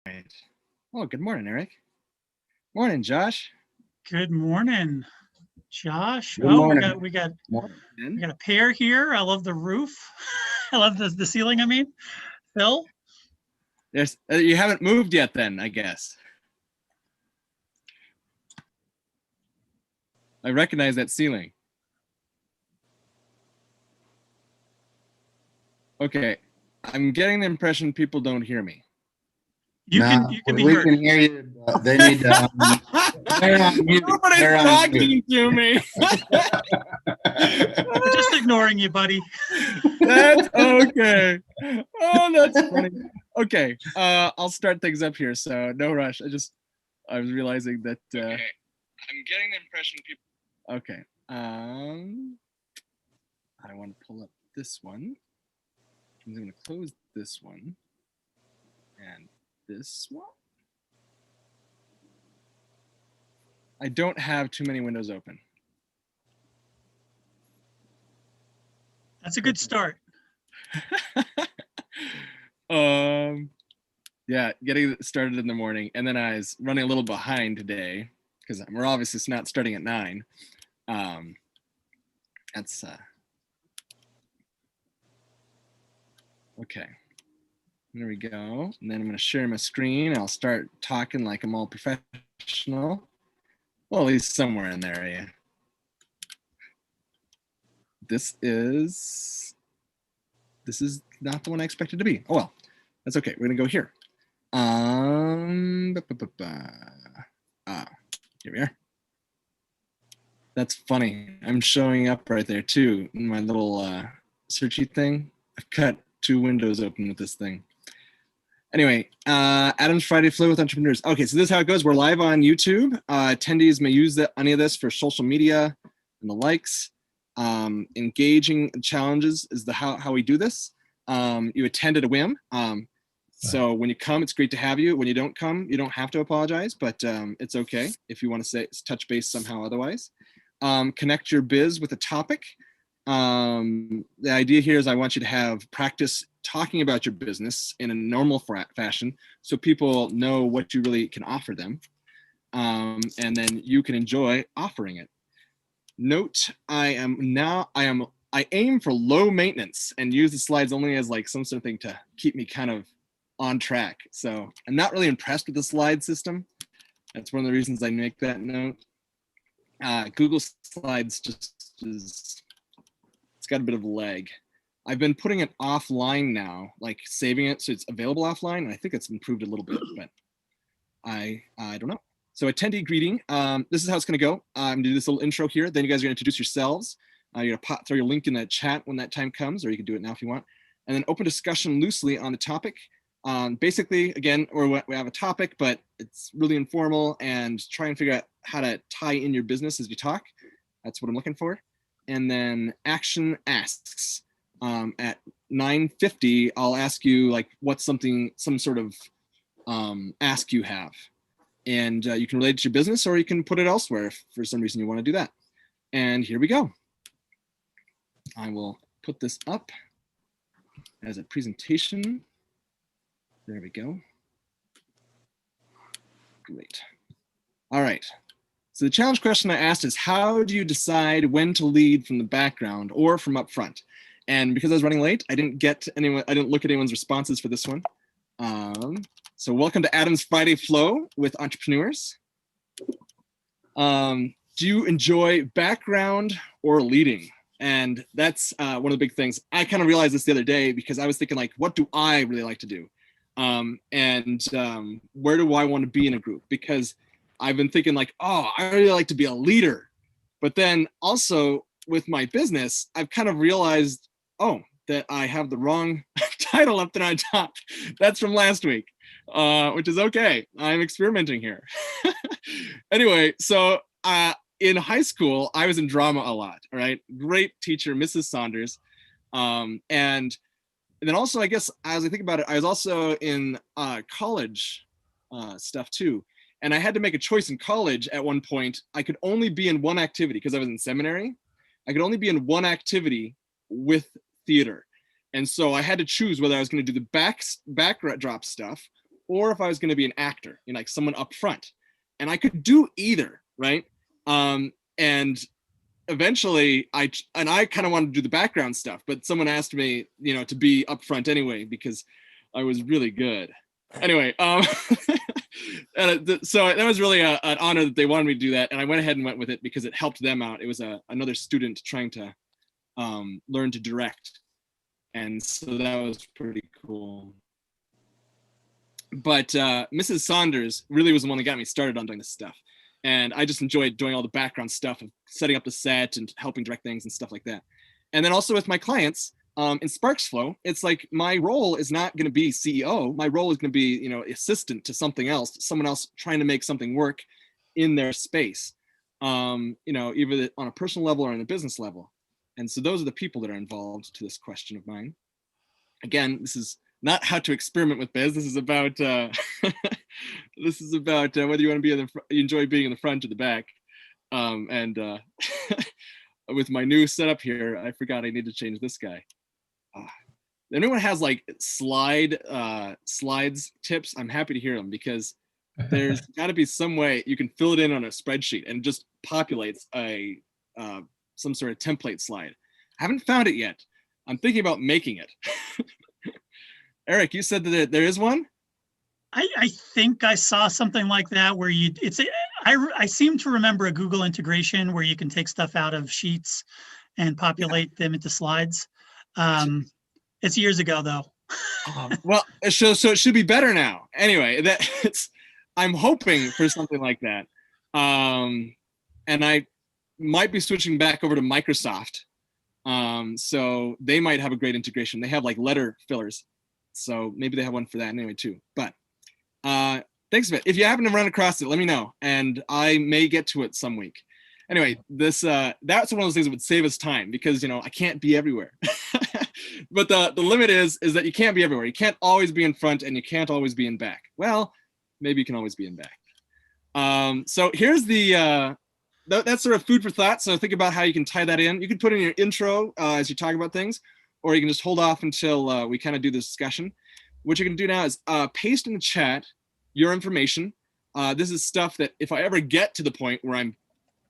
right. Oh, good morning, Eric. Morning, Josh. Good morning, Josh. Good Oh, we morning. got we got we And got a pair here. I love the roof. I love the ceiling. I mean, Phil. there's you haven't moved yet, then I guess. I recognize that ceiling. Okay, I'm getting the impression people don't hear me. You can be we heard. can hear you. But they need to. They're on mute. Nobody's They're on talking to me. We're just ignoring you, buddy. That's okay. Oh, that's funny. Okay, I'll start things up here. So no rush. I was realizing that. Okay. I'm getting the impression people. Okay. I want to pull up this one. I'm going to close this one and this one. I don't have too many windows open. That's a good start. Yeah, getting started in the morning, and then I was running a little behind today because we're obviously not starting at 9. That's okay. There we go. And then I'm going to share my screen. I'll start talking like I'm all professional. Well, at least somewhere in there, yeah. This is not the one I expected to be. Oh well, that's okay. We're gonna go here. Here we are. That's funny. I'm showing up right there too in my little searchy thing. I've cut 2 windows open with this thing. Anyway, Adam's Friday Flow with Entrepreneurs. Okay, so this is how it goes. We're live on YouTube. Attendees may use any of this for social media and the likes. Engaging challenges is how we do this. You attend at a whim. So when you come, it's great to have you. When you don't come, you don't have to apologize, but it's okay if you want to touch base somehow otherwise. Connect your biz with a topic. The idea here is I want you to have practice talking about your business in a normal fashion so people know what you really can offer them. And then you can enjoy offering it. Note, I aim for low maintenance and use the slides only as like some sort of thing to keep me kind of on track. So I'm not really impressed with the slide system. That's one of the reasons I make that note. Google Slides it's got a bit of a lag. I've been putting it offline now, like saving it so it's available offline. And I think it's improved a little bit, but I don't know. So attendee greeting, this is how it's gonna go. I'm gonna do this little intro here. Then you guys are gonna introduce yourselves. You're gonna throw your link in the chat when that time comes, or you can do it now if you want. And then open discussion loosely on the topic. Basically, again, we have a topic, but it's really informal and try and figure out how to tie in your business as you talk. That's what I'm looking for. And then action asks. At 9:50, I'll ask you like what's some sort of ask you have. And you can relate it to your business or you can put it elsewhere if for some reason you want to do that. And here we go. I will put this up as a presentation. There we go. Great. All right. So the challenge question I asked is, how do you decide when to lead from the background or from up front? And because I was running late, I didn't look at anyone's responses for this one. So welcome to Adam's Friday Flow with Entrepreneurs. Do you enjoy background or leading? And that's one of the big things. I kind of realized this the other day because I was thinking like, what do I really like to do? Where do I want to be in a group? Because I've been thinking like, oh, I really like to be a leader. But then also with my business, I've kind of realized, oh, that I have the wrong title up there on top. That's from last week, which is okay. I'm experimenting here. Anyway, so in high school, I was in drama a lot, all right? Great teacher, Mrs. Saunders. And then also, I guess, as I think about it, I was also in college stuff too. And I had to make a choice in college at one point. I could only be in one activity because I was in seminary. I could only be in one activity with theater. And so I had to choose whether I was going to do the backdrop stuff or if I was going to be an actor, like someone up front. And I could do either, right? And eventually I kind of wanted to do the background stuff, but someone asked me, to be up front anyway, because I was really good. Anyway, so that was really an honor that they wanted me to do that. And I went ahead and went with it because it helped them out. It was another student trying to learn to direct. And so that was pretty cool. But Mrs. Saunders really was the one that got me started on doing this stuff. And I just enjoyed doing all the background stuff of setting up the set and helping direct things and stuff like that. And then also with my clients in SparksFlow, it's like my role is not going to be CEO. My role is going to be, assistant to something else, someone else trying to make something work in their space, either on a personal level or on a business level. And so those are the people that are involved to this question of mine. Again, this is not how to experiment with biz. This is about whether you want to be you enjoy being in the front or the back. With my new setup here, I forgot I need to change this guy. If anyone has like slides tips, I'm happy to hear them, because there's got to be some way you can fill it in on a spreadsheet and it just populates some sort of template slide. I haven't found it yet. I'm thinking about making it. Eric, you said that there is one? I think I saw something like that where I seem to remember a Google integration where you can take stuff out of sheets and populate them into slides. It's years ago though. Well, so it should be better now. Anyway, I'm hoping for something like that. And I might be switching back over to Microsoft. So they might have a great integration. They have like letter fillers. So maybe they have one for that anyway too. But thanks, if you happen to run across it, let me know, and I may get to it some week. Anyway, that's one of those things that would save us time, because I can't be everywhere. But the limit is that you can't be everywhere. You can't always be in front, and you can't always be in back. Well, maybe you can always be in back. So here's that's sort of food for thought. So think about how you can tie that in. You can put in your intro as you talk about things, or you can just hold off until we kind of do the discussion. What you can do now is paste in the chat your information. This is stuff that if I ever get to the point where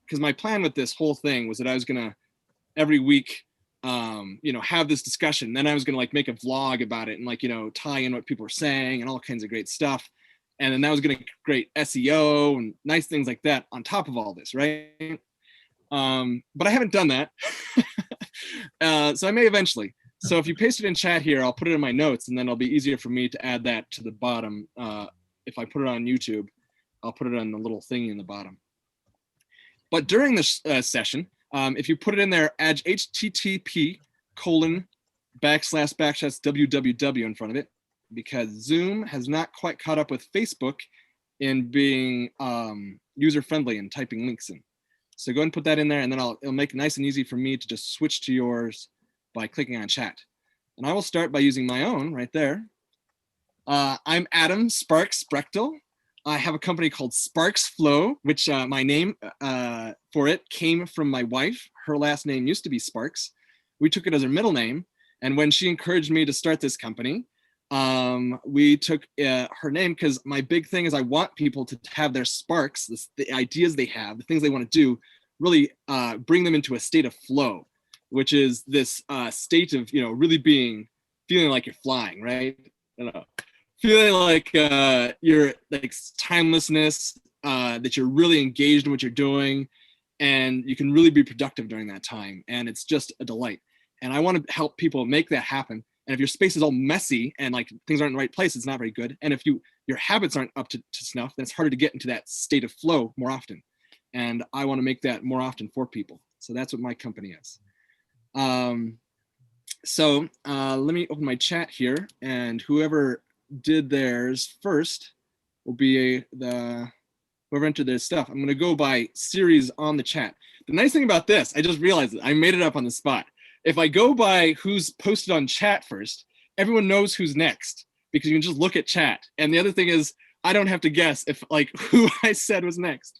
because my plan with this whole thing was that I was gonna every week, have this discussion. Then I was gonna make a vlog about it and tie in what people are saying and all kinds of great stuff. And then that was gonna create SEO and nice things like that on top of all this, right? But I haven't done that. So I may eventually. So if you paste it in chat here, I'll put it in my notes, and then it'll be easier for me to add that to the bottom. If I put it on YouTube, I'll put it on the little thingy in the bottom. But during this session, if you put it in there, add http://www in front of it, because Zoom has not quite caught up with Facebook in being user-friendly and typing links in. So go ahead and put that in there, and then it'll make it nice and easy for me to just switch to yours by clicking on chat. And I will start by using my own right there. I'm Adam Sparks Sprechtel. I have a company called SparksFlow, which my name for it came from my wife. Her last name used to be Sparks. We took it as her middle name. And when she encouraged me to start this company, we took her name, because my big thing is I want people to have their sparks, the ideas they have, the things they want to do, really bring them into a state of flow, which is this state of, really feeling like you're flying, right? I don't know. Feeling like you're like timelessness, that you're really engaged in what you're doing, and you can really be productive during that time. And it's just a delight. And I want to help people make that happen. And if your space is all messy and things aren't in the right place, it's not very good. And if your habits aren't up to snuff, then it's harder to get into that state of flow more often. And I want to make that more often for people. So that's what my company is. So let me open my chat here, and whoever did theirs first will be whoever entered their stuff. I'm going to go by series on the chat. The nice thing about this, I just realized it. I made it up on the spot. If I go by who's posted on chat first, everyone knows who's next, because you can just look at chat. And the other thing is, I don't have to guess if who I said was next.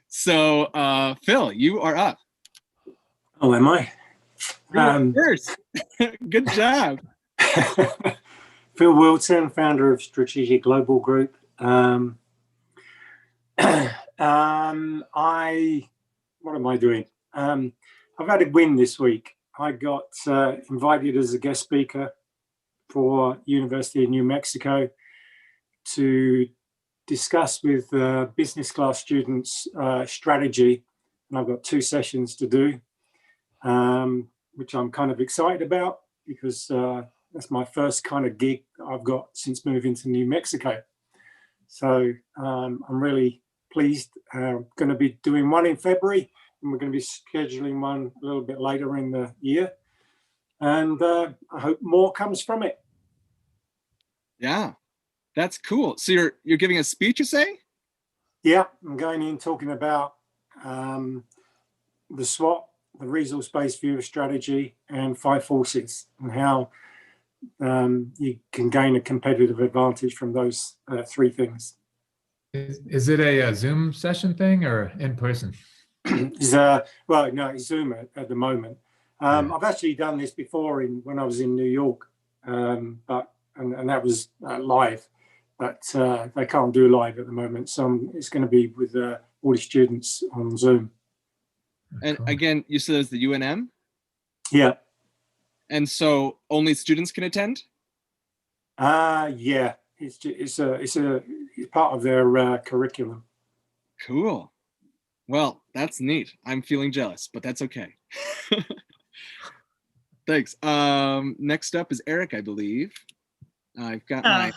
So Phil, you are up. Oh, am I? First. Good job. Phil Wilson, founder of Strategic Global Group. What am I doing? I've had a win this week. I got invited as a guest speaker for University of New Mexico to discuss with business class students strategy. And I've got 2 sessions to do, which I'm kind of excited about because that's my first kind of gig I've got since moving to New Mexico. So I'm really pleased. Going to be doing one in February, and we're going to be scheduling one a little bit later in the year. And I hope more comes from it. Yeah, that's cool. So you're giving a speech, you say? Yeah, I'm going in talking about the SWOT, the resource-based view of strategy, and 5 forces, and how you can gain a competitive advantage from those 3 things. Is it a Zoom session thing or in person? Well, no, it's Zoom at the moment. I've actually done this before when I was in New York, but that was live, but they can't do live at the moment. So it's going to be with all the students on Zoom. And Cool. again, you said it's the UNM? Yeah. And so only students can attend? Yeah, it's part of their curriculum. Cool. Well, that's neat. I'm feeling jealous, but that's okay. Thanks. Next up is Eric, I believe. I've got I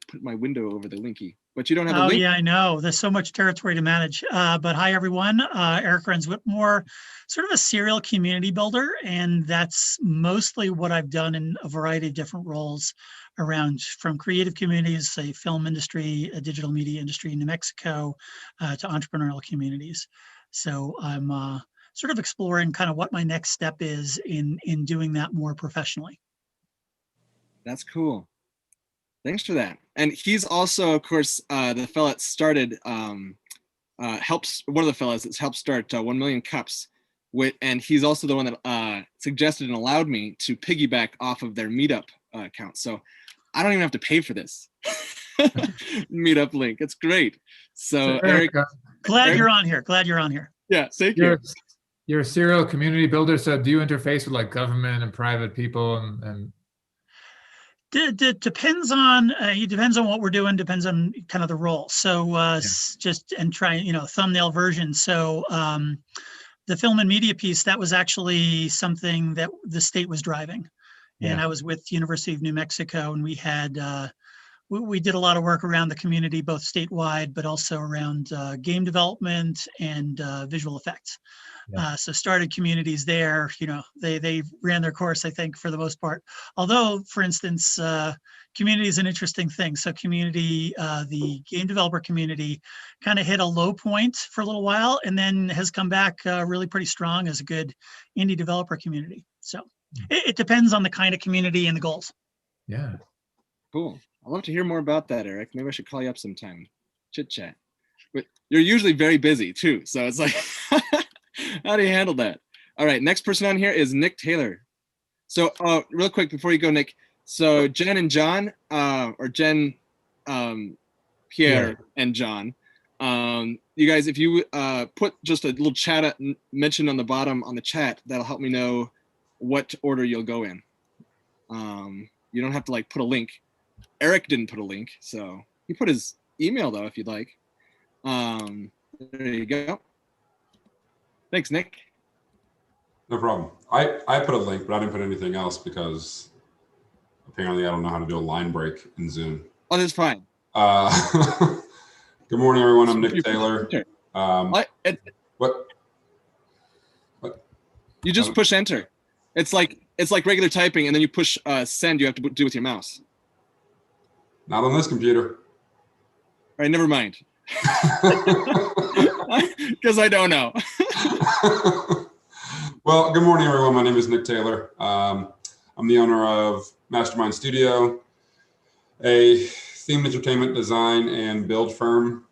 put my window over the linky, but you don't have a Oh, link. yeah, I know. There's so much territory to manage. But hi, everyone. Eric Renz-Whitmore, sort of a serial community builder. And that's mostly what I've done in a variety of different roles around, from creative communities, say film industry, a digital media industry in New Mexico, to entrepreneurial communities. So I'm sort of exploring kind of what my next step is in doing that more professionally. That's cool. Thanks for that. And he's also, of course, the fellow that started, helps, one of the fellows that's helped start 1 Million Cups. And he's also the one that suggested and allowed me to piggyback off of their Meetup account. So I don't even have to pay for this Meetup link. It's great. So Eric, Glad Eric, you're on here. Glad you're on here. yeah, thank you. You're a serial community builder. So do you interface with like government and private people and Depends on it depends on what we're doing, depends on kind of the role. So just and try, thumbnail version. So the film and media piece, that was actually something that the state was driving. And I was with University of New Mexico, and we had we did a lot of work around the community, both statewide, but also around game development and visual effects. So started communities there, they ran their course, I think, for the most part. Although, for instance, community is an interesting thing. So community, the game developer community kind of hit a low point for a little while and then has come back really pretty strong as a good indie developer community. So it depends on the kind of community and the goals. Yeah. Cool. I'd love to hear more about that, Eric. Maybe I should call you up sometime. Chit chat. But you're usually very busy too. So it's like, how do you handle that? All right, next person on here is Nick Taylor. So real quick before you go, Nick. So Jen and John, or Jen, Pierre and John, you guys, if you put just a little chat mention on the bottom on the chat, that'll help me know what order you'll go in. You don't have to like put a link. Eric didn't put a link, so he put his email though, if you'd like. There you go. Thanks, Nick. No problem. I put a link, but I didn't put anything else because apparently I don't know how to do a line break in Zoom. Oh, that's fine. Good morning, everyone. I'm Nick Taylor. What? What? You just push enter. It's like regular typing, and then you push send. You have to do with your mouse. Not on this computer. All right, never mind. Because I don't know. Well, good morning, everyone. My name is Nick Taylor. I'm the owner of Mastermind Studio, a themed entertainment design and build firm.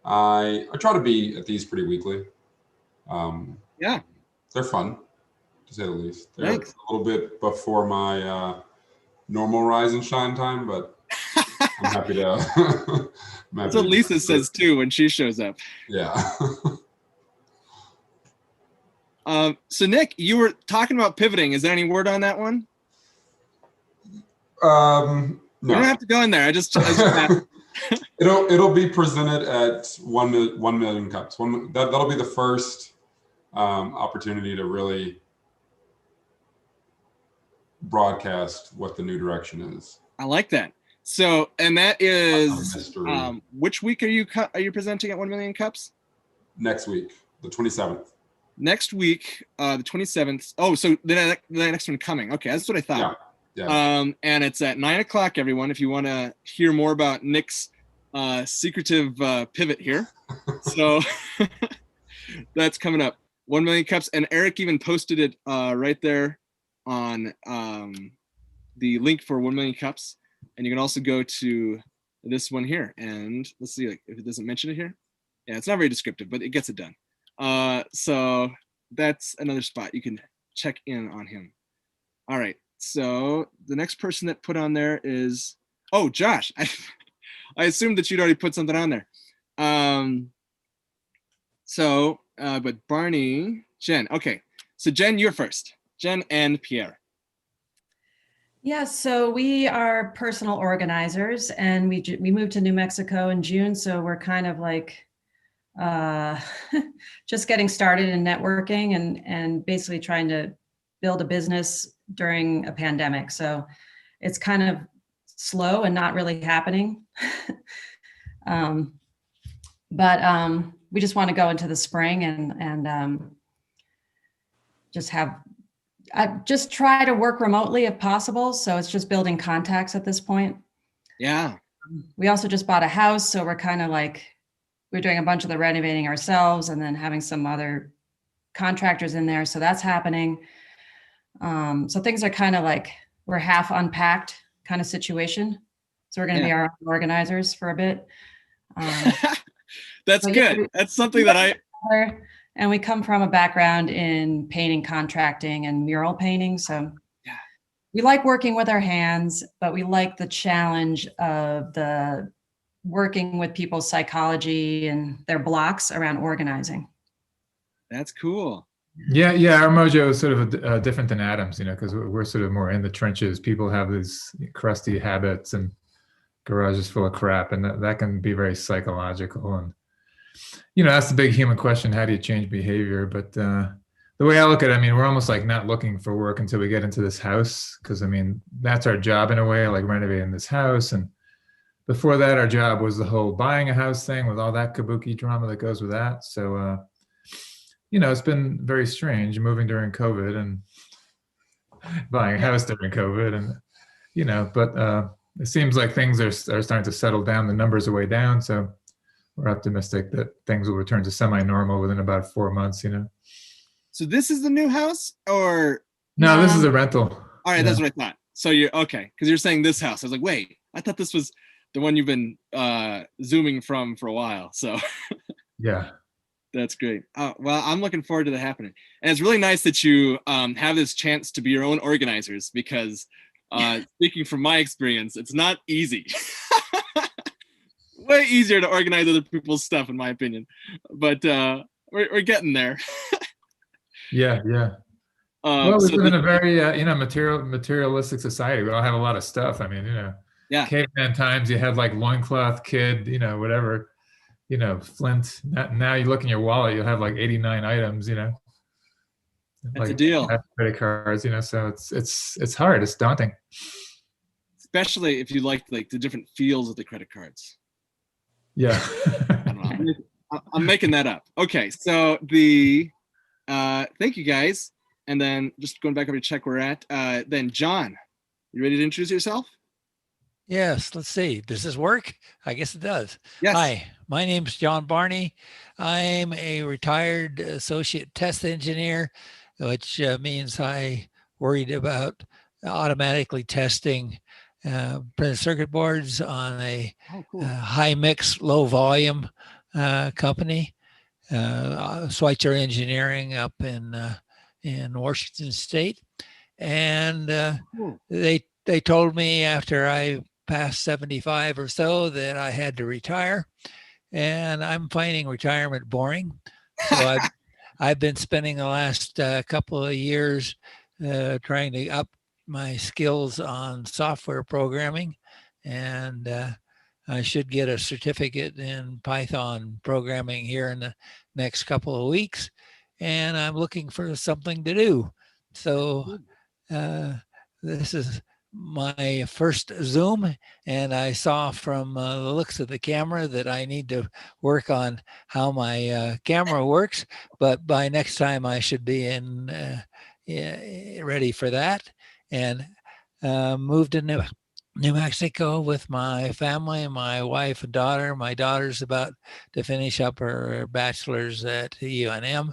I try to be at these pretty weekly. Yeah. They're fun, to say the least. They're Thanks. a little bit before my normal rise and shine time, but I'm happy to. I'm happy That's what to- Lisa says too when she shows up. Yeah. So Nick, you were talking about pivoting. Is there any word on that one? No. You don't have to go in there. I just It'll be presented at 1 million cups. That'll be the first opportunity to really broadcast what the new direction is. I like that. So, and that is mystery. which week are you presenting at 1 million cups? Next week, the 27th. Next week, the 27th. Oh, so the next one coming. Okay, that's what I thought. Yeah. And it's at 9 o'clock, everyone, if you want to hear more about Nick's secretive pivot here. So that's coming up. 1 million cups. And Eric even posted it right there on the link for 1 million cups. And you can also go to this one here. And let's see if it doesn't mention it here. Yeah, it's not very descriptive, but it gets it done. So that's another spot you can check in on him. All right. So the next person that put on there is, oh, Josh. I assumed that you'd already put something on there. But Barney, Jen. Okay. So Jen, you're first. Jen and Pierre. Yeah, so we are personal organizers, and we moved to New Mexico in June. So we're kind of like just getting started in networking and basically trying to build a business during a pandemic. So it's kind of slow and not really happening. But we just want to go into the spring and just try to work remotely if possible. So it's just building contacts at this point. Yeah. We also just bought a house. So we're kind of like, we're doing a bunch of the renovating ourselves and then having some other contractors in there. So that's happening. So things are kind of like, we're half unpacked kind of situation. So we're going to be our own organizers for a bit. That's good. That's something that and we come from a background in painting, contracting, and mural painting. So we like working with our hands, but we like the challenge of the working with people's psychology and their blocks around organizing. That's cool. Yeah, our mojo is sort of different than Adam's, because we're sort of more in the trenches. People have these crusty habits and garages full of crap, and that can be very psychological. And that's the big human question: how do you change behavior? But the way I look at it, we're almost like not looking for work until we get into this house, because that's our job in a way, like renovating this house. And before that, our job was the whole buying a house thing with all that kabuki drama that goes with that. So it's been very strange moving during COVID and buying a house during COVID, and but it seems like things are starting to settle down. The numbers are way down, so we're optimistic that things will return to semi-normal within about 4 months. So this is the new house, or no? This is a rental. All right, that's what I thought. So you're okay because you're saying this house. I was like, wait, I thought this was the one you've been zooming from for a while. So yeah. That's great. Well, I'm looking forward to that happening. And it's really nice that you have this chance to be your own organizers, because speaking from my experience, it's not easy. Way easier to organize other people's stuff, in my opinion. But we're getting there. Yeah. Well, we live in a very materialistic society. We all have a lot of stuff. Caveman times, you had like loincloth, kid, whatever. Flint. Now you look in your wallet, you'll have like 89 items. That's like a deal. Credit cards. So it's hard. It's daunting. Especially if you like the different feels of the credit cards. Yeah. I'm making that up. Okay, so thank you guys, and then just going back over to check where we're at. Then John, you ready to introduce yourself? Yes, let's see. Does this work? I guess it does. Yes. Hi, my name's John Barney. I'm a retired associate test engineer, which means I worried about automatically testing printed circuit boards on a high mix, low volume company, Schweitzer Engineering up in Washington State. And they told me after I passed 75 or so that I had to retire, and I'm finding retirement boring. So I've been spending the last couple of years trying to up my skills on software programming, and I should get a certificate in Python programming here in the next couple of weeks, and I'm looking for something to do. So this is my first Zoom, and I saw from the looks of the camera that I need to work on how my camera works, but by next time I should be in ready for that. And moved to New Mexico with my family, my wife and daughter. My daughter's about to finish up her bachelor's at UNM,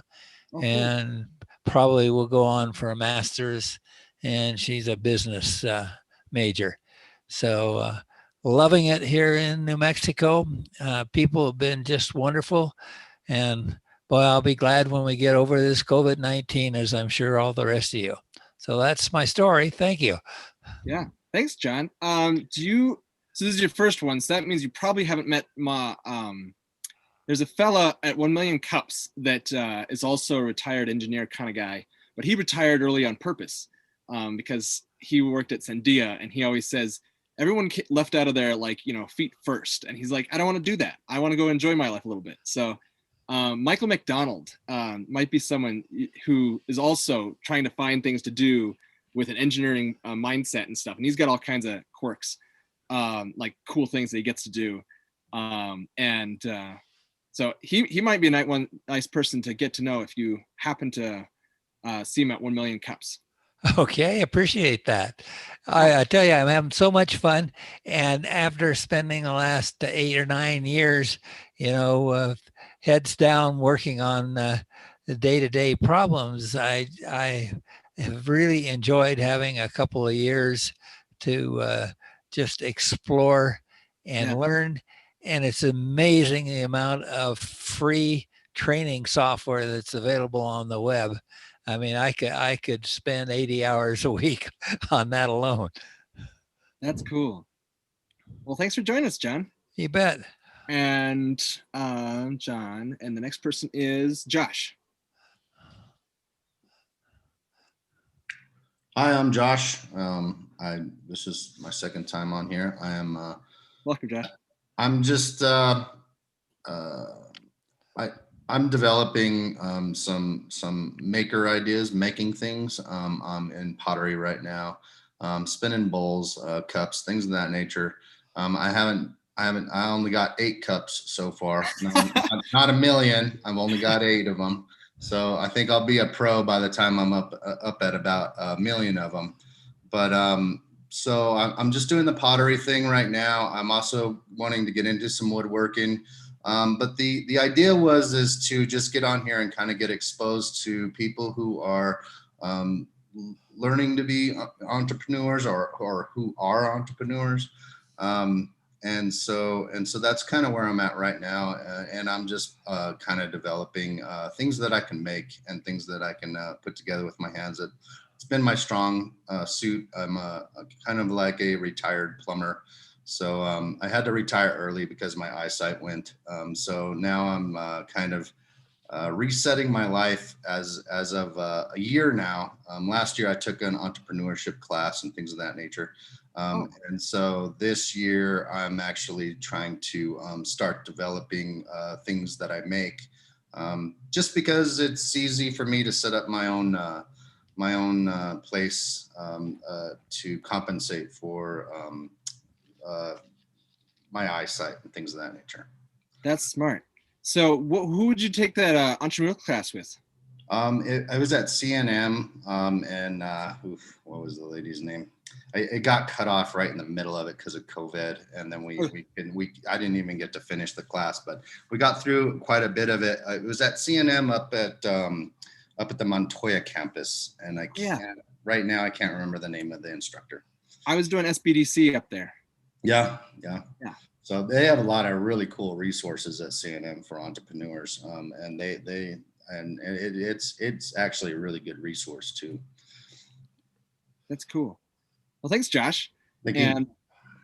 and probably will go on for a master's, and she's a business major. So loving it here in New Mexico. People have been just wonderful, and boy, I'll be glad when we get over this COVID-19, as I'm sure all the rest of you. So that's my story. Thank you. Yeah, thanks, John. So this is your first one, so that means you probably haven't met there's a fella at 1 Million Cups that is also a retired engineer kind of guy, but he retired early on purpose because he worked at Sandia, and he always says everyone left out of there like, feet first, and he's like, I don't want to do that. I want to go enjoy my life a little bit. So Michael McDonald might be someone who is also trying to find things to do with an engineering mindset and stuff, and he's got all kinds of quirks, like cool things that he gets to do, so he might be a nice person to get to know if you happen to see him at 1 Million Cups. Okay, appreciate that. I tell you, I'm having so much fun, and after spending the last 8 or 9 years, heads down working on the day-to-day problems, I have really enjoyed having a couple of years to just explore and learn. And it's amazing the amount of free training software that's available on the web. I mean, I could spend 80 hours a week on that alone. That's cool. Well, thanks for joining us, John. You bet. And John, and the next person is Josh. Hi, I'm Josh. This is my second time on here. I am. Welcome, Josh. I'm just. I'm developing some maker ideas, making things. I'm in pottery right now, spinning bowls, cups, things of that nature. I only got 8 cups so far. Not a million. I've only got 8 of them. So I think I'll be a pro by the time I'm up at about 1 million of them. But so I'm just doing the pottery thing right now. I'm also wanting to get into some woodworking. But the idea is to just get on here and kind of get exposed to people who are learning to be entrepreneurs or who are entrepreneurs. And so that's kind of where I'm at right now. And I'm just kind of developing things that I can make and things that I can put together with my hands. It's been my strong suit. I'm kind of like a retired plumber. So I had to retire early because my eyesight went. So now I'm kind of resetting my life as of a year now. Last year I took an entrepreneurship class and things of that nature. And so this year I'm actually trying to start developing things that I make, just because it's easy for me to set up my own place to compensate for my eyesight and things of that nature. That's smart. So who would you take that entrepreneurial class with? I was at CNM, and what was the lady's name? It got cut off right in the middle of it because of COVID, and then I didn't even get to finish the class, but we got through quite a bit of it. It was at CNM up at the Montoya campus, and right now I can't remember the name of the instructor. I was doing SBDC up there. Yeah. So they have a lot of really cool resources at CNM for entrepreneurs, and it's actually a really good resource too. That's cool. Well, thanks, Josh. Thank you. And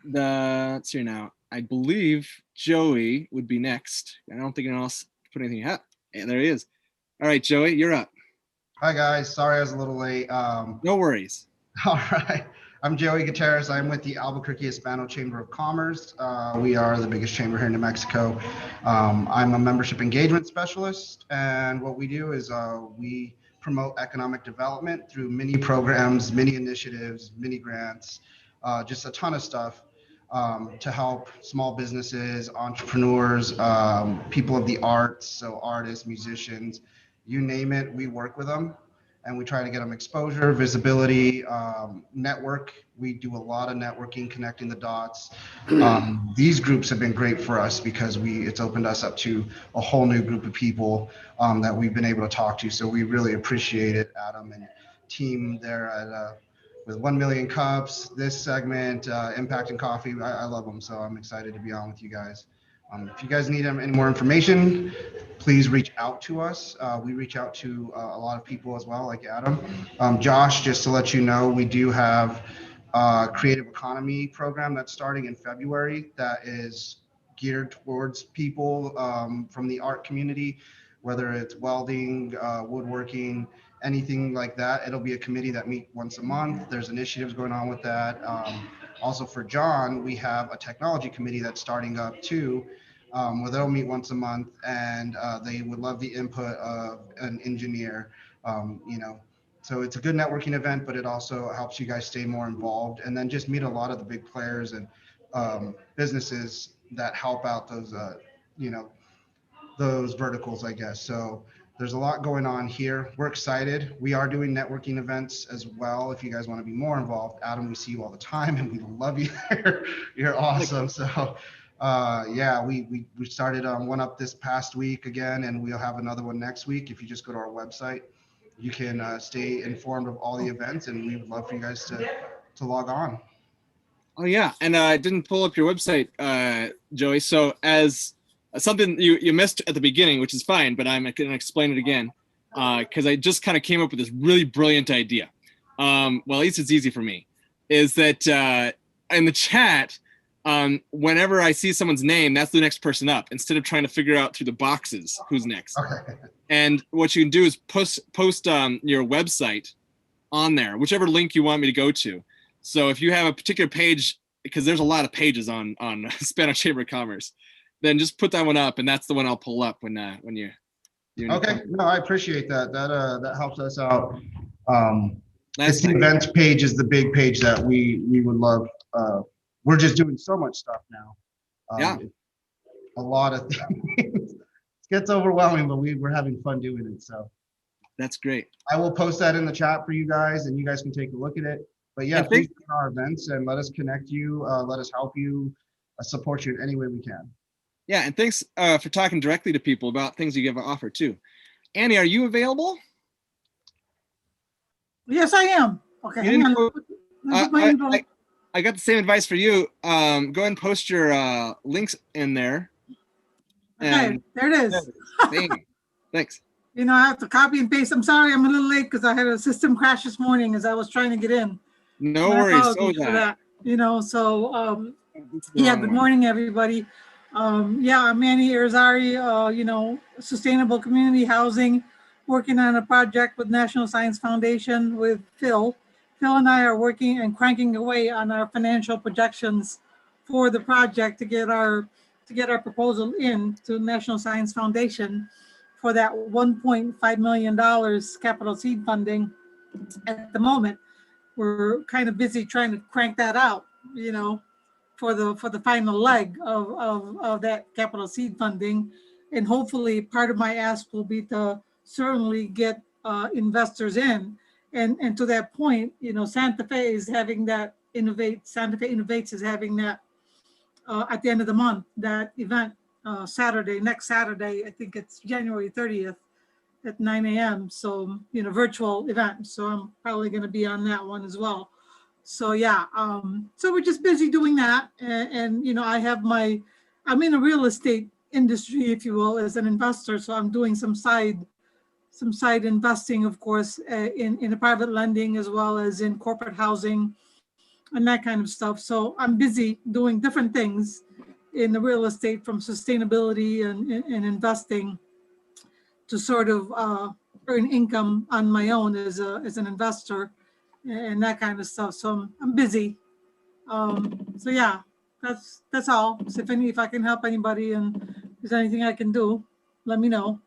let's see now. I believe Joey would be next. I don't think anyone else put anything up. And there he is. All right, Joey, you're up. Hi guys, sorry I was a little late. No worries. All right, I'm Joey Gutierrez. I'm with the Albuquerque Hispano Chamber of Commerce. We are the biggest chamber here in New Mexico. I'm a membership engagement specialist, and what we do is we promote economic development through mini programs, mini initiatives, mini grants, just a ton of stuff to help small businesses, entrepreneurs, people of the arts, so artists, musicians, you name it, we work with them. And we try to get them exposure, visibility, network. We do a lot of networking, connecting the dots. These groups have been great for us because it's opened us up to a whole new group of people that we've been able to talk to. So we really appreciate it, Adam and team there at with 1 Million Cups, this segment, Impact and Coffee. I love them, so I'm excited to be on with you guys. If you guys need any more information, please reach out to us. We reach out to a lot of people as well, like Adam. Josh, just to let you know, we do have a creative economy program that's starting in February that is geared towards people from the art community, whether it's welding, woodworking, anything like that. It'll be a committee that meet once a month. There's initiatives going on with that. Also for John, we have a technology committee that's starting up too, where they'll meet once a month, and they would love the input of an engineer, so it's a good networking event, but it also helps you guys stay more involved and then just meet a lot of the big players and businesses that help out those, those verticals, I guess. So there's a lot going on here. We're excited. We are doing networking events as well. If you guys want to be more involved, Adam, we see you all the time and we love you there. You're awesome. So yeah, we started one up this past week again, and we'll have another one next week. If you just go to our website, you can stay informed of all the events, and we would love for you guys to log on. Oh yeah, and I didn't pull up your website, Joey. So as something you missed at the beginning, which is fine, but I'm going to explain it again because I just kind of came up with this really brilliant idea. Well, at least it's easy for me. Is that in the chat, whenever I see someone's name, that's the next person up, instead of trying to figure out through the boxes who's next. Okay. And what you can do is post your website on there, whichever link you want me to go to. So if you have a particular page, because there's a lot of pages on Hispano Chamber of Commerce, then just put that one up, and that's the one I'll pull up when you. Okay, no, I appreciate that. That helps us out. Last The events page is the big page that we would love. We're just doing so much stuff now. Yeah. A lot of things. It gets overwhelming, but we're having fun doing it. So that's great. I will post that in the chat for you guys, and you guys can take a look at it. But yeah, please come to our events and let us connect you. Let us help you, support you in any way we can. Yeah, and thanks for talking directly to people about things you give an offer too. Annie, are you available? Yes, I am. Okay, hang on. I got the same advice for you. Go ahead and post your links in there. Okay, there it is. Thanks. I have to copy and paste. I'm sorry, I'm a little late because I had a system crash this morning as I was trying to get in. No worries. So that. Yeah, good morning, everybody. Yeah, I'm Annie Irizarry, sustainable community housing, working on a project with National Science Foundation with Phil. Phil and I are working and cranking away on our financial projections for the project to get our proposal in to National Science Foundation for that $1.5 million capital seed funding. At the moment, we're kind of busy trying to crank that out, for the final leg of that capital seed funding. And hopefully part of my ask will be to certainly get investors in. And to that point, Santa Fe is having that Santa Fe Innovates is having that at the end of the month, that event next Saturday, I think it's January 30th at 9 a.m. So, virtual event. So I'm probably going to be on that one as well. So yeah, so we're just busy doing that. And I'm in a real estate industry, if you will, as an investor. So I'm doing some side investing, of course, in the private lending, as well as in corporate housing, and that kind of stuff. So I'm busy doing different things in the real estate, from sustainability and investing to sort of earn income on my own as an investor and that kind of stuff. So I'm busy. So yeah, that's all. So if I can help anybody and if there's anything I can do, let me know.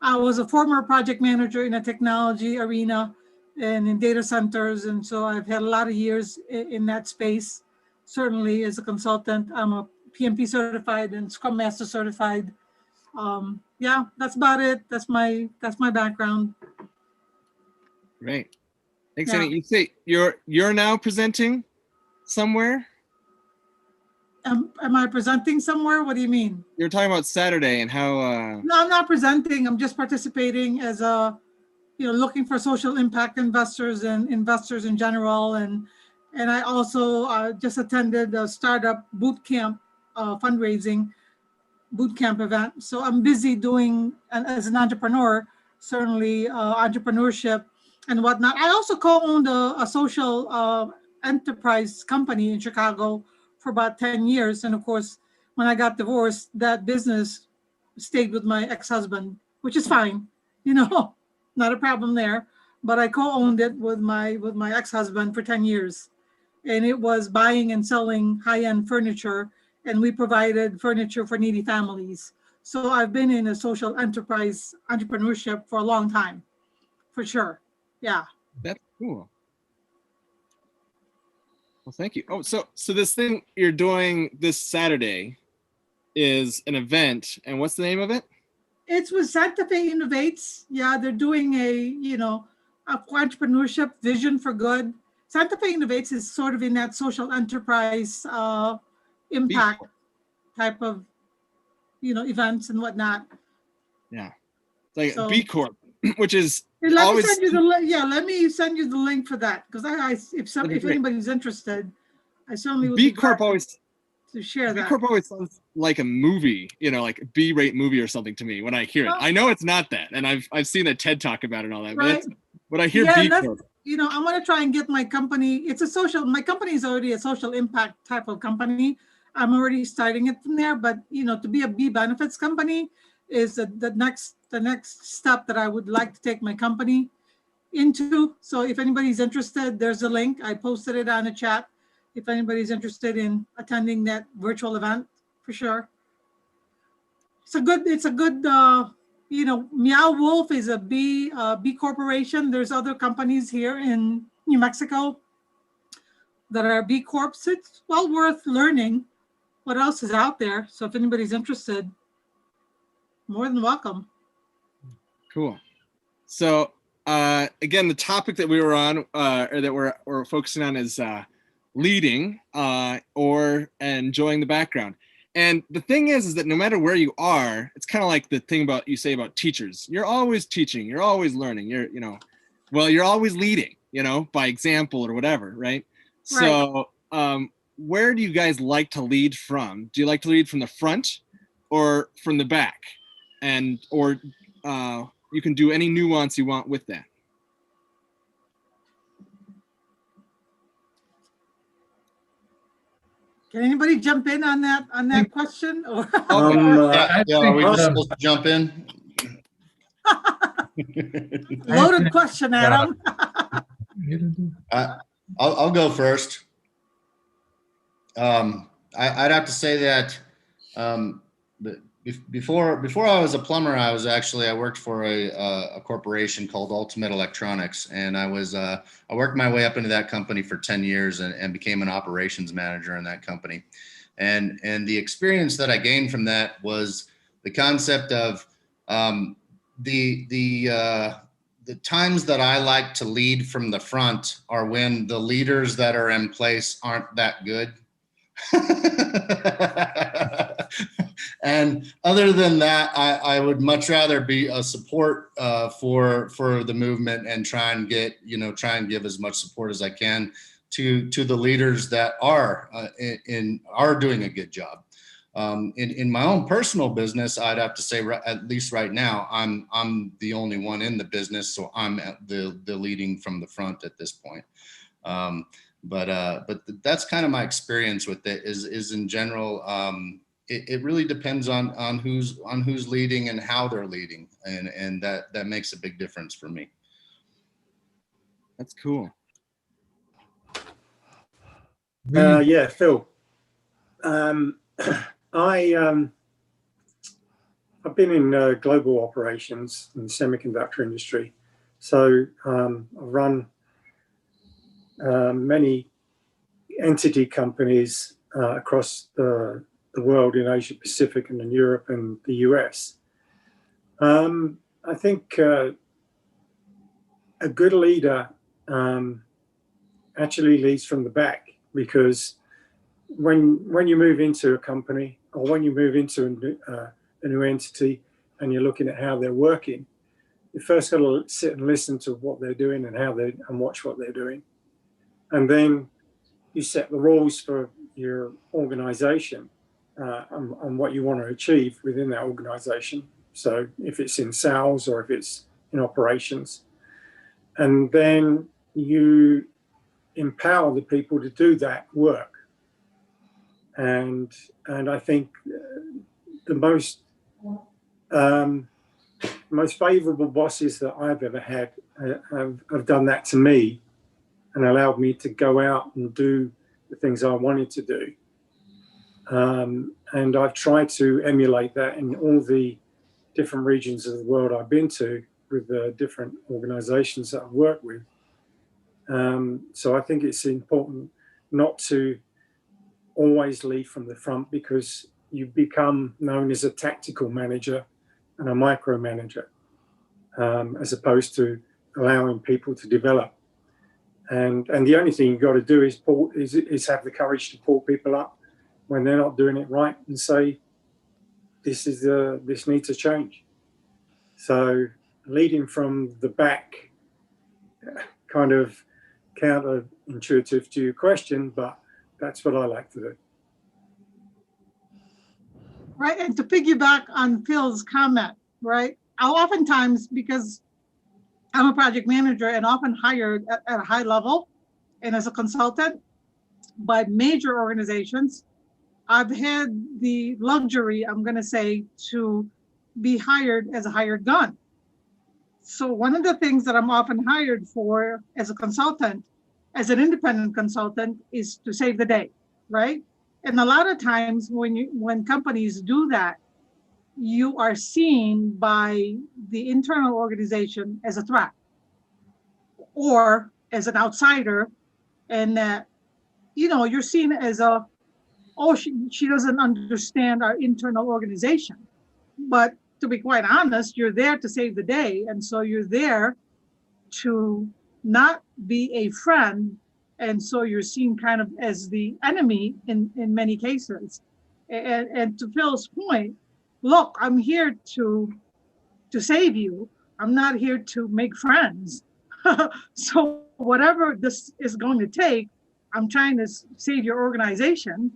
I was a former project manager in the technology arena and in data centers. And so I've had a lot of years in that space. Certainly as a consultant, I'm a PMP certified and Scrum Master certified. Yeah, that's about it. That's my background. Great. Thanks, Yeah. Annie. You say you're now presenting somewhere? Am I presenting somewhere? What do you mean? You're talking about Saturday and how No, I'm not presenting. I'm just participating as looking for social impact investors and investors in general. And I also just attended a startup boot camp fundraising boot camp event. So I'm busy doing, and as an entrepreneur, certainly entrepreneurship and whatnot. I also co-owned a social enterprise company in Chicago for about 10 years. And of course, when I got divorced, that business stayed with my ex-husband, which is fine, not a problem there. But I co-owned it with my ex-husband for 10 years. And it was buying and selling high-end furniture, and we provided furniture for needy families. So I've been in a social enterprise entrepreneurship for a long time, for sure. Yeah. that's cool. Well, thank you. Oh, so this thing you're doing this Saturday is an event, and what's the name of it? It's with Santa Fe Innovates. Yeah, they're doing a entrepreneurship vision for good. Santa Fe Innovates is sort of in that social enterprise impact type of events and whatnot. Yeah, it's like So- B Corp, which is Hey, let me always send you the link. Yeah, let me send you the link for that, because if That'd be if great. anybody's interested, I certainly would B be Corp glad always to share B that. Corp always sounds like a movie, like a B-rate movie or something to me when I hear it. Well- I know it's not that, and I've seen a TED talk about it and all that. But Right. that's, when I hear Yeah, B and that's- Corp, I'm going to try and get my company. My company is already a social impact type of company. I'm already starting it from there, but to be a B benefits company is the next step that I would like to take my company into. So if anybody's interested, there's a link. I posted it on the chat. If anybody's interested in attending that virtual event, for sure. It's a good Meow Wolf is a B corporation. There's other companies here in New Mexico that are B Corps. It's well worth learning what else is out there. So if anybody's interested, more than welcome. cool. So again, the topic that we were on, or that we're focusing on, is leading or enjoying the background. And the thing is that no matter where you are, it's kind of like the thing you say about teachers. You're always teaching. You're always learning. You're always leading. By example or whatever, right? So, where do you guys like to lead from? Do you like to lead from the front or from the back? Or you can do any nuance you want with that. Can anybody jump in on that question? Or Yeah, are we just um, supposed to jump in? loaded question, Adam. I'll go first. I'd have to say that before I was a plumber, I worked for a corporation called Ultimate Electronics, and I worked my way up into that company for 10 years and became an operations manager in that company. And the experience that I gained from that was the concept of the times that I like to lead from the front are when the leaders that are in place aren't that good. And other than that, I would much rather be a support for the movement and try and give as much support as I can to the leaders that are doing a good job. In my own personal business, I'd have to say, at least right now, I'm the only one in the business, so I'm the leading from the front at this point. But that's kind of my experience with it. Is in general, it really depends on who's leading and how they're leading, and that makes a big difference for me. That's cool. Yeah, Phil. I've been in global operations in the semiconductor industry. So I've run many entity companies across the world in Asia Pacific and in Europe and the US. I think a good leader actually leads from the back, because when you move into a company, or when you move into a new entity and you're looking at how they're working, you first got to sit and listen to what they're doing and and watch what they're doing. And then you set the rules for your organization and what you want to achieve within that organization. So if it's in sales or if it's in operations, and then you empower the people to do that work. And I think the most favorable bosses that I've ever had have done that to me and allowed me to go out and do the things I wanted to do. And I've tried to emulate that in all the different regions of the world I've been to with the different organizations that I've worked with. So I think it's important not to always lead from the front, because you become known as a tactical manager and a micromanager, as opposed to allowing people to develop. And the only thing you've got to do is have the courage to pull people up when they're not doing it right and say, this needs a change. So leading from the back, kind of counterintuitive to your question, but that's what I like to do. Right, and to piggyback on Phil's comment, right? I'll oftentimes, because I'm a project manager and often hired at a high level and as a consultant by major organizations, I've had the luxury, I'm going to say, to be hired as a hired gun. So one of the things that I'm often hired for as a consultant, as an independent consultant, is to save the day, right? And a lot of times when companies do that, you are seen by the internal organization as a threat or as an outsider, and that, you're seen as she doesn't understand our internal organization. But to be quite honest, you're there to save the day. And so you're there to not be a friend. And so you're seen kind of as the enemy in many cases. And to Phil's point, look, I'm here to save you. I'm not here to make friends. So whatever this is going to take, I'm trying to save your organization.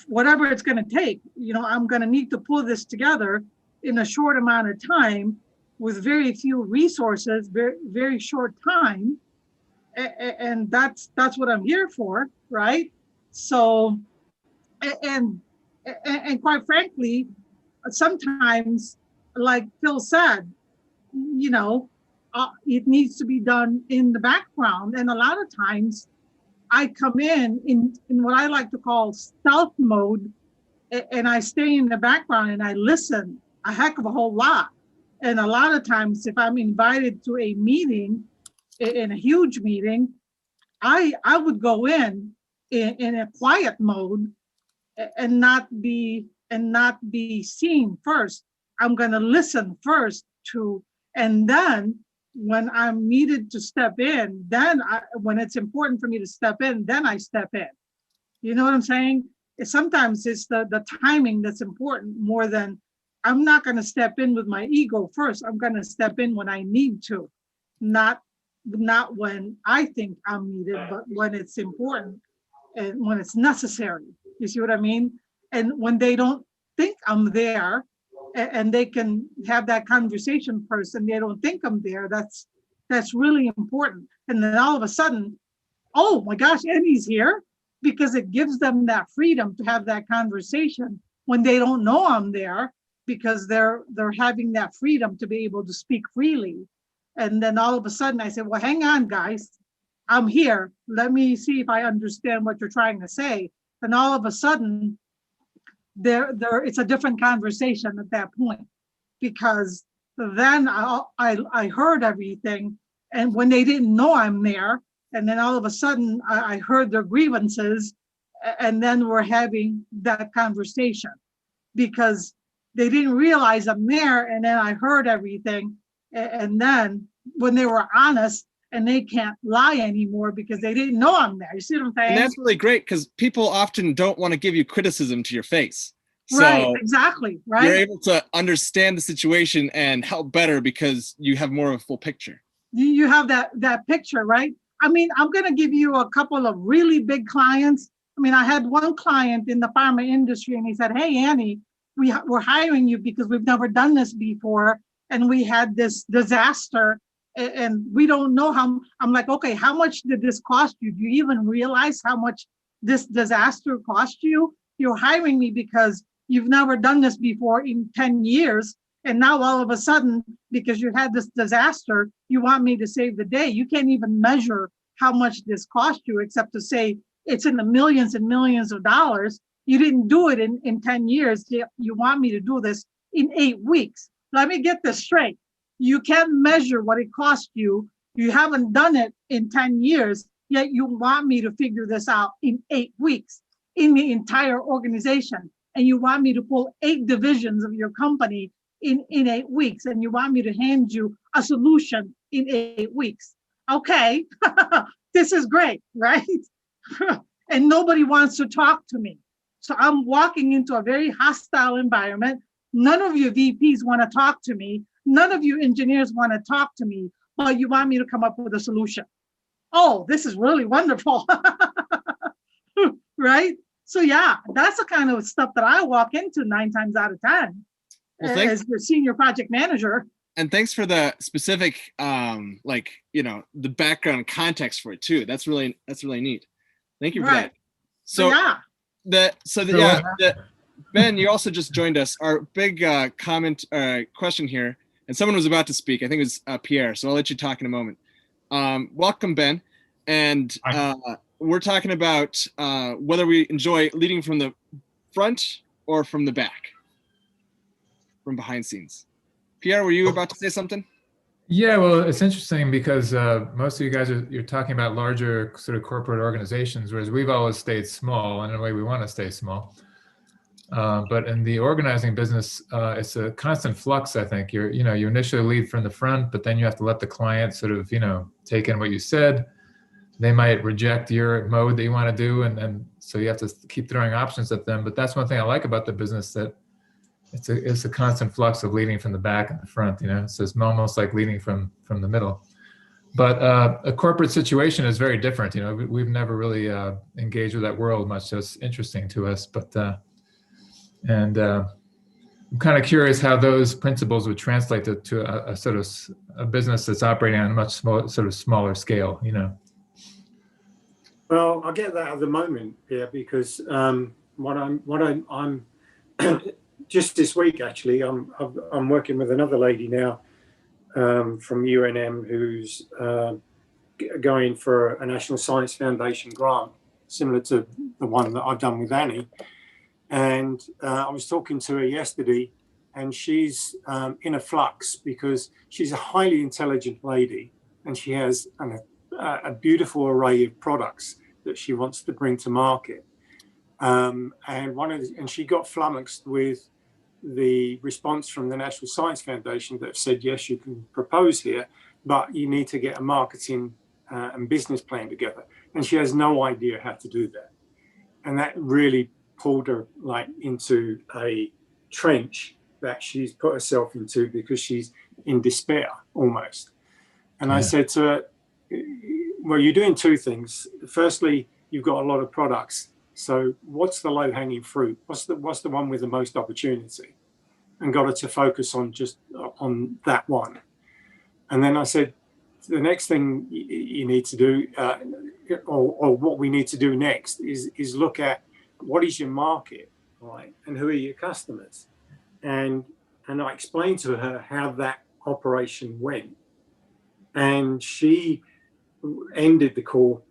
Whatever it's going to take, I'm going to need to pull this together in a short amount of time with very few resources, very, very short time. And that's what I'm here for, right? So, and quite frankly, sometimes, like Phil said, it needs to be done in the background. And a lot of times I come in what I like to call stealth mode, and I stay in the background and I listen a heck of a whole lot. And a lot of times if I'm invited to a meeting, in a huge meeting, I would go in a quiet mode and not be seen first. I'm going to listen first and then when I'm needed to step in, then when it's important for me to step in, then I step in. You know what I'm saying? Sometimes it's the timing that's important more than, I'm not going to step in with my ego first. I'm going to step in when I need to, not when I think I'm needed, but when it's important and when it's necessary. You see what I mean? And when they don't think I'm there, and they can have that conversation first, and they don't think I'm there, that's really important. And then all of a sudden, oh my gosh, Annie's here, because it gives them that freedom to have that conversation when they don't know I'm there, because they're having that freedom to be able to speak freely. And then all of a sudden I said, well, hang on, guys, I'm here. Let me see if I understand what you're trying to say. And all of a sudden, it's a different conversation at that point, because then I heard everything. And when they didn't know I'm there, and then all of a sudden I heard their grievances, and then we're having that conversation because they didn't realize I'm there. And then I heard everything. And then when they were honest, and they can't lie anymore because they didn't know I'm there. You see what I'm saying? And that's really great, because people often don't want to give you criticism to your face. So right, exactly, right? You're able to understand the situation and help better because you have more of a full picture. You have that picture, right? I mean, I'm going to give you a couple of really big clients. I mean, I had one client in the pharma industry, and he said, hey, Annie, we're hiring you because we've never done this before, and we had this disaster, and we don't know how. I'm like, okay, how much did this cost you? Do you even realize how much this disaster cost you? You're hiring me because you've never done this before in 10 years. And now all of a sudden, because you had this disaster, you want me to save the day. You can't even measure how much this cost you, except to say it's in the millions and millions of dollars. You didn't do it in 10 years. You want me to do this in 8 weeks. Let me get this straight. You can't measure what it cost you. You haven't done it in 10 years, yet you want me to figure this out in 8 weeks in the entire organization. And you want me to pull 8 divisions of your company in 8 weeks, and you want me to hand you a solution in 8 weeks. Okay, this is great, right? And nobody wants to talk to me. So I'm walking into a very hostile environment. None of you VPs want to talk to me. None of you engineers want to talk to me, but you want me to come up with a solution. Oh, this is really wonderful, right? So yeah, that's the kind of stuff that I walk into 9 times out of 10 as your senior project manager. And thanks for the specific, the background context for it too. That's really neat. Thank you for that. So yeah, Ben, you also just joined us. Our big question here, and someone was about to speak. I think it was Pierre. So I'll let you talk in a moment. Welcome, Ben. And we're talking about whether we enjoy leading from the front or from the back, from behind scenes. Pierre, were you about to say something? Yeah, well, it's interesting because most of you guys you're talking about larger sort of corporate organizations, whereas we've always stayed small, and in a way we want to stay small. But in the organizing business, it's a constant flux. I think you initially lead from the front, but then you have to let the client sort of take in what you said. They might reject your mode that you want to do, and so you have to keep throwing options at them. But that's one thing I like about the business, that it's a constant flux of leading from the back and the front. So it's almost like leading from the middle. But a corporate situation is very different. We've never really engaged with that world much, so it's interesting to us. But I'm kind of curious how those principles would translate to a sort of a business that's operating on a much smaller scale. Well, I get that at the moment, because what I'm just this week actually, I'm working with another lady now from UNM who's going for a National Science Foundation grant, similar to the one that I've done with Annie. And I was talking to her yesterday, and she's in a flux because she's a highly intelligent lady, and she has a beautiful array of products that she wants to bring to market. And she got flummoxed with the response from the National Science Foundation that said, yes, you can propose here, but you need to get a marketing and business plan together. And she has no idea how to do that. And that really pulled her into a trench that she's put herself into because she's in despair almost. And I said to her, well, you're doing 2 things. Firstly, you've got a lot of products. So what's the low hanging fruit? What's the one with the most opportunity? And got her to focus on on that one. And then I said, the next thing you need to do or what we need to do next is look at what is your market, right, and who are your customers, and I explained to her how that operation went, and she ended the call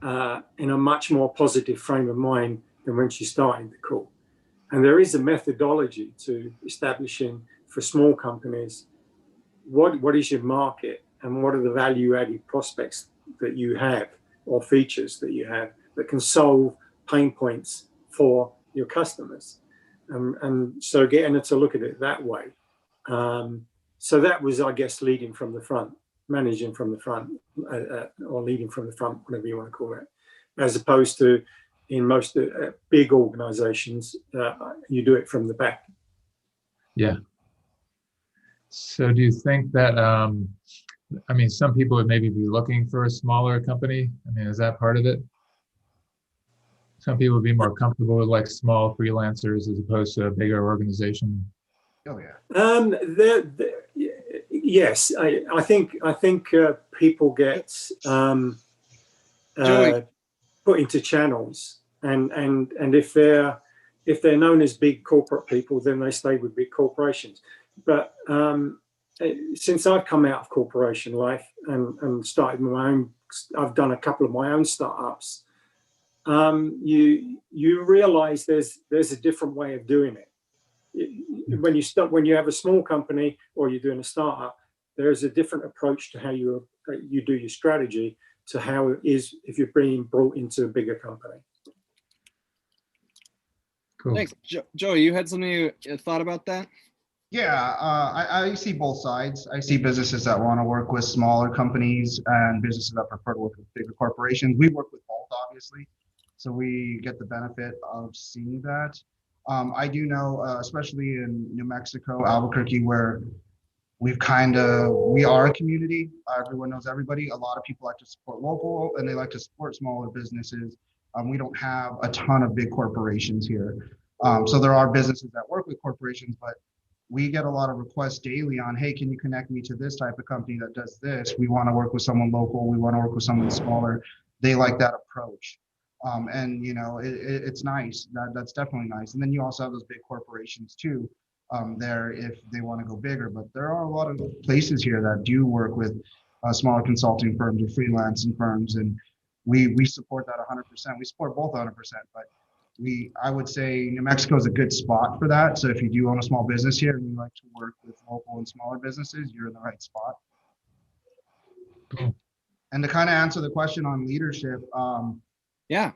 in a much more positive frame of mind than when she started the call. And there is a methodology to establishing for small companies what is your market and what are the value-added prospects that you have or features that you have that can solve pain points for your customers. And so getting her to look at it that way. So that was, I guess, leading from the front, managing from the front, or leading from the front, whatever you want to call it, as opposed to in most big organizations, you do it from the back. Yeah. So do you think that, I mean, some people would maybe be looking for a smaller company. I mean, is that part of it? Some people would be more comfortable with like small freelancers as opposed to a bigger organization. Oh yeah. Yes, I think people get put into channels, and if they're known as big corporate people, then they stay with big corporations. But since I've come out of corporation life and started my own, I've done a couple of my own startups. You realize there's a different way of doing it. When you have a small company or you're doing a startup, there's a different approach to how you do your strategy to how it is if you're being brought into a bigger company. Cool. Thanks. Joey, you had something you thought about that? Yeah, I see both sides. I see businesses that want to work with smaller companies and businesses that prefer to work with bigger corporations. We work with both, obviously, so we get the benefit of seeing that. I do know, especially in New Mexico, Albuquerque, where we are a community. Everyone knows everybody. A lot of people like to support local and they like to support smaller businesses. We don't have a ton of big corporations here. So there are businesses that work with corporations, but we get a lot of requests daily on, hey, can you connect me to this type of company that does this? We want to work with someone local. We want to work with someone smaller. They like that approach. And, you know, it's nice. That's definitely nice. And then you also have those big corporations too, there if they want to go bigger. But there are a lot of places here that do work with smaller consulting firms or freelancing firms. And we support that 100%. We support both 100%. But I would say New Mexico is a good spot for that. So if you do own a small business here and you like to work with local and smaller businesses, you're in the right spot. Cool. And to kind of answer the question on leadership, Yeah.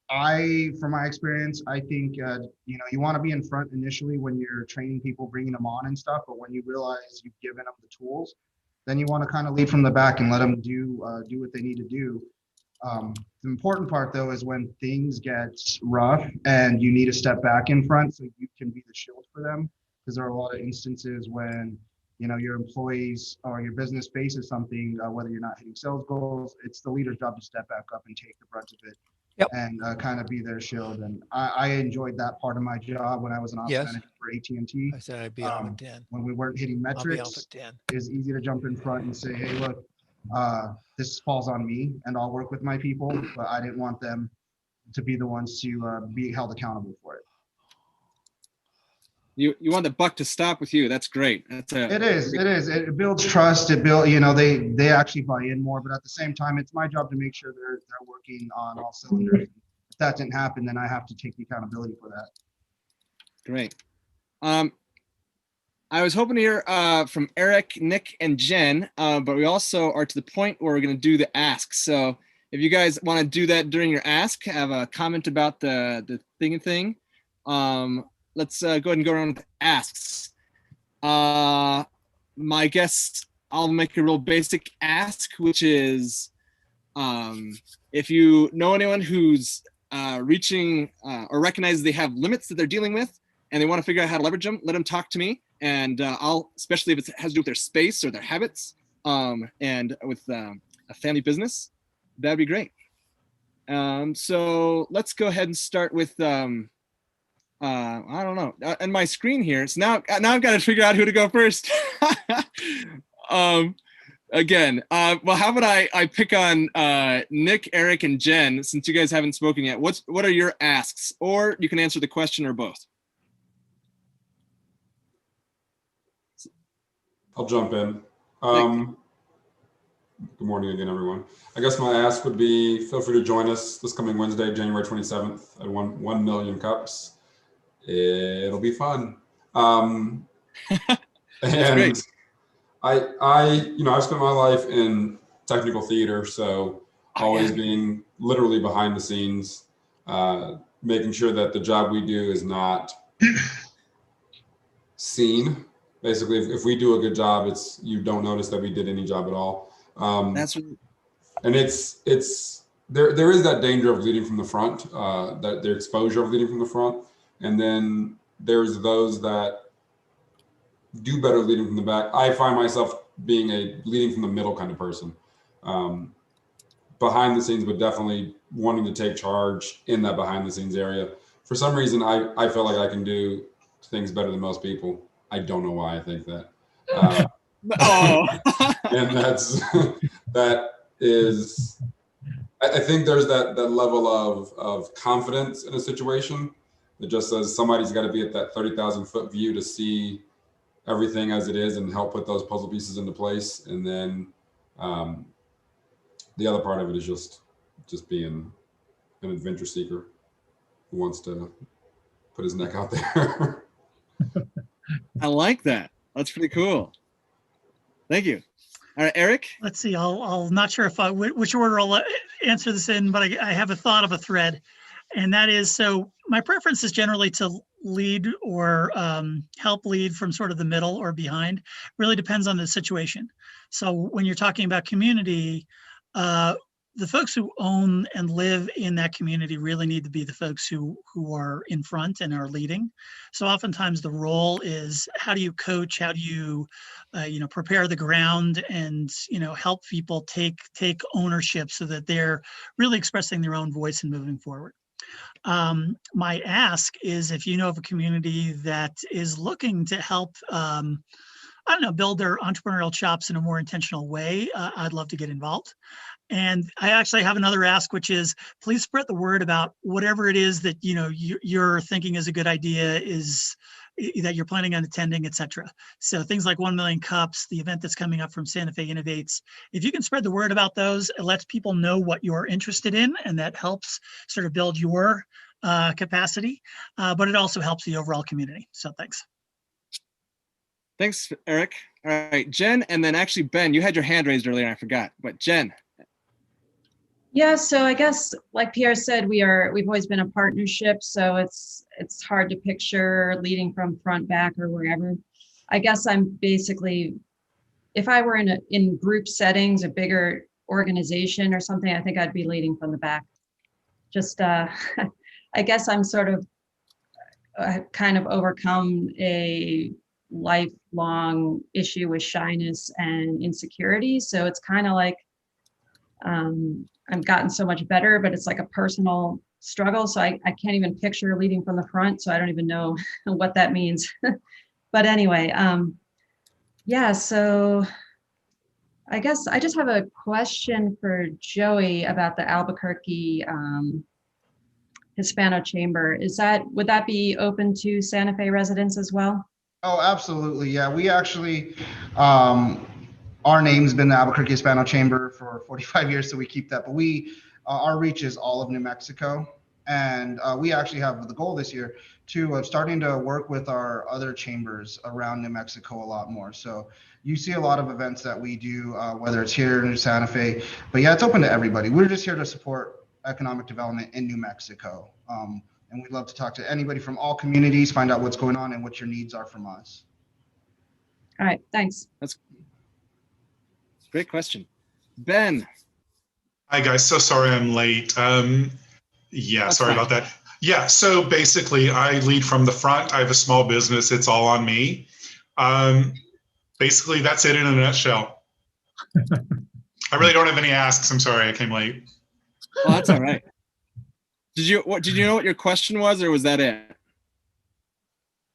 from my experience, I think, you know, you want to be in front initially when you're training people, bringing them on and stuff. But when you realize you've given them the tools, then you want to kind of lead from the back and let them do what they need to do. The important part, though, is when things get rough and you need to step back in front so you can be the shield for them. Because there are a lot of instances when, you know, your employees or your business faces something, whether you're not hitting sales goals, it's the leader's job to step back up and take the brunt of it. Yep. And kind of be their shield. And I enjoyed that part of my job when I was an ops manager for AT&T. I said I'd be off at 10. When we weren't hitting I'll be off metrics, at 10. it's easy to jump in front and say, hey, look, this falls on me and I'll work with my people, but I didn't want them to be the ones to be held accountable for it. You want the buck to stop with you. That's great. It is. It builds trust. You know, they actually buy in more, but at the same time, it's my job to make sure they're working on all cylinders. If that didn't happen, then I have to take the accountability for that. Great. I was hoping to hear from Eric, Nick, and Jen, but we also are to the point where we're going to do the ask. So if you guys want to do that during your ask, have a comment about the thing. Let's go ahead and go around with asks. My guess, I'll make a real basic ask, which is if you know anyone who's reaching or recognizes they have limits that they're dealing with and they want to figure out how to leverage them, let them talk to me. And I'll, especially if it has to do with their space or their habits and with a family business, that'd be great. So let's go ahead and start with I don't know. And my screen here. So now I've got to figure out who to go first. again. Well, how about I pick on Nick, Eric, and Jen, since you guys haven't spoken yet. What are your asks? Or you can answer the question or both. I'll jump in. Good morning again, everyone. I guess my ask would be, feel free to join us this coming Wednesday, January 27th at 1 million cups. It'll be fun. And great. I've spent my life in technical theater, so always being literally behind the scenes, making sure that the job we do is not seen. Basically, if we do a good job, you don't notice that we did any job at all. That's really... And there is that danger of leading from the front, that the exposure of leading from the front, and then there's those that do better leading from the back. I find myself being a leading from the middle kind of person, behind the scenes, but definitely wanting to take charge in that behind the scenes area. For some reason, I feel like I can do things better than most people. I don't know why I think that. And I think there's that level of confidence in a situation that just says somebody's got to be at that 30,000 foot view to see everything as it is and help put those puzzle pieces into place. And then the other part of it is just being an adventure seeker who wants to put his neck out there. I like that. That's pretty cool. Thank you. All right, Eric. Let's see. I'll not sure which order I'll answer this in, but I have a thought of a thread, and that is, so my preference is generally to lead or help lead from sort of the middle or behind. Really depends on the situation. So when you're talking about community, the folks who own and live in that community really need to be the folks who are in front and are leading. So oftentimes the role is, how do you coach? How do you, prepare the ground and, help people take ownership so that they're really expressing their own voice and moving forward. My ask is, if you know of a community that is looking to help, build their entrepreneurial chops in a more intentional way, I'd love to get involved. And I actually have another ask, which is, please spread the word about whatever it is that you're thinking is a good idea, is that you're planning on attending, etc. So things like 1 Million Cups, the event that's coming up from Santa Fe Innovates. If you can spread the word about those, it lets people know what you're interested in, and that helps sort of build your capacity, but it also helps the overall community. So thanks. Thanks, Eric. All right, Jen, and then actually Ben, you had your hand raised earlier and I forgot, but Jen. Yeah, so I guess like Pierre said, we've always been a partnership, so it's hard to picture leading from front, back, or wherever. I guess I'm basically, if I were in group settings, a bigger organization or something, I think I'd be leading from the back. Just I guess I'm sort of kind of overcome a lifelong issue with shyness and insecurity. So it's kind of like I've gotten so much better, but it's like a personal struggle. So I can't even picture leading from the front. So I don't even know what that means. But anyway, yeah, so I guess I just have a question for Joey about the Albuquerque Hispano Chamber. Would that be open to Santa Fe residents as well? Oh, absolutely. Yeah, we actually, our name's been the Albuquerque Hispano Chamber for 45 years, so we keep that. But our reach is all of New Mexico. And we actually have the goal this year too of starting to work with our other chambers around New Mexico a lot more. So you see a lot of events that we do, whether it's here in Santa Fe, but yeah, it's open to everybody. We're just here to support economic development in New Mexico. And we'd love to talk to anybody from all communities, find out what's going on and what your needs are from us. All right, thanks. That's a great question. Ben. Hi guys, so sorry I'm late. That's sorry fine. about that. Yeah, so basically I lead from the front. I have a small business, it's all on me. Basically that's it in a nutshell. I really don't have any asks, I'm sorry, I came late. Oh, that's all right. Did you know what your question was, or was that it?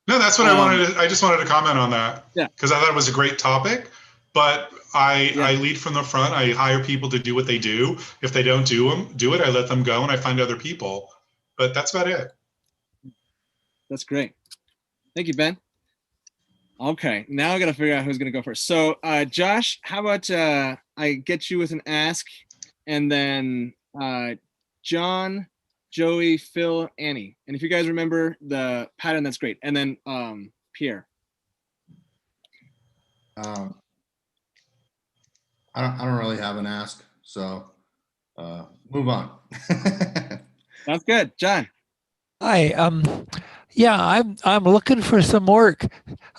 No, that's what I just wanted to comment on that. Yeah. Because I thought it was a great topic, but I lead from the front. I hire people to do what they do. If they don't do it, I let them go and I find other people. But that's about it. That's great. Thank you, Ben. Okay, now I gotta figure out who's gonna go first. So, Josh, how about I get you with an ask, and then John, Joey, Phil, Annie, and if you guys remember the pattern, that's great. And then Pierre. I don't really have an ask, so move on. Sounds good, John. Hi. Yeah, I'm looking for some work.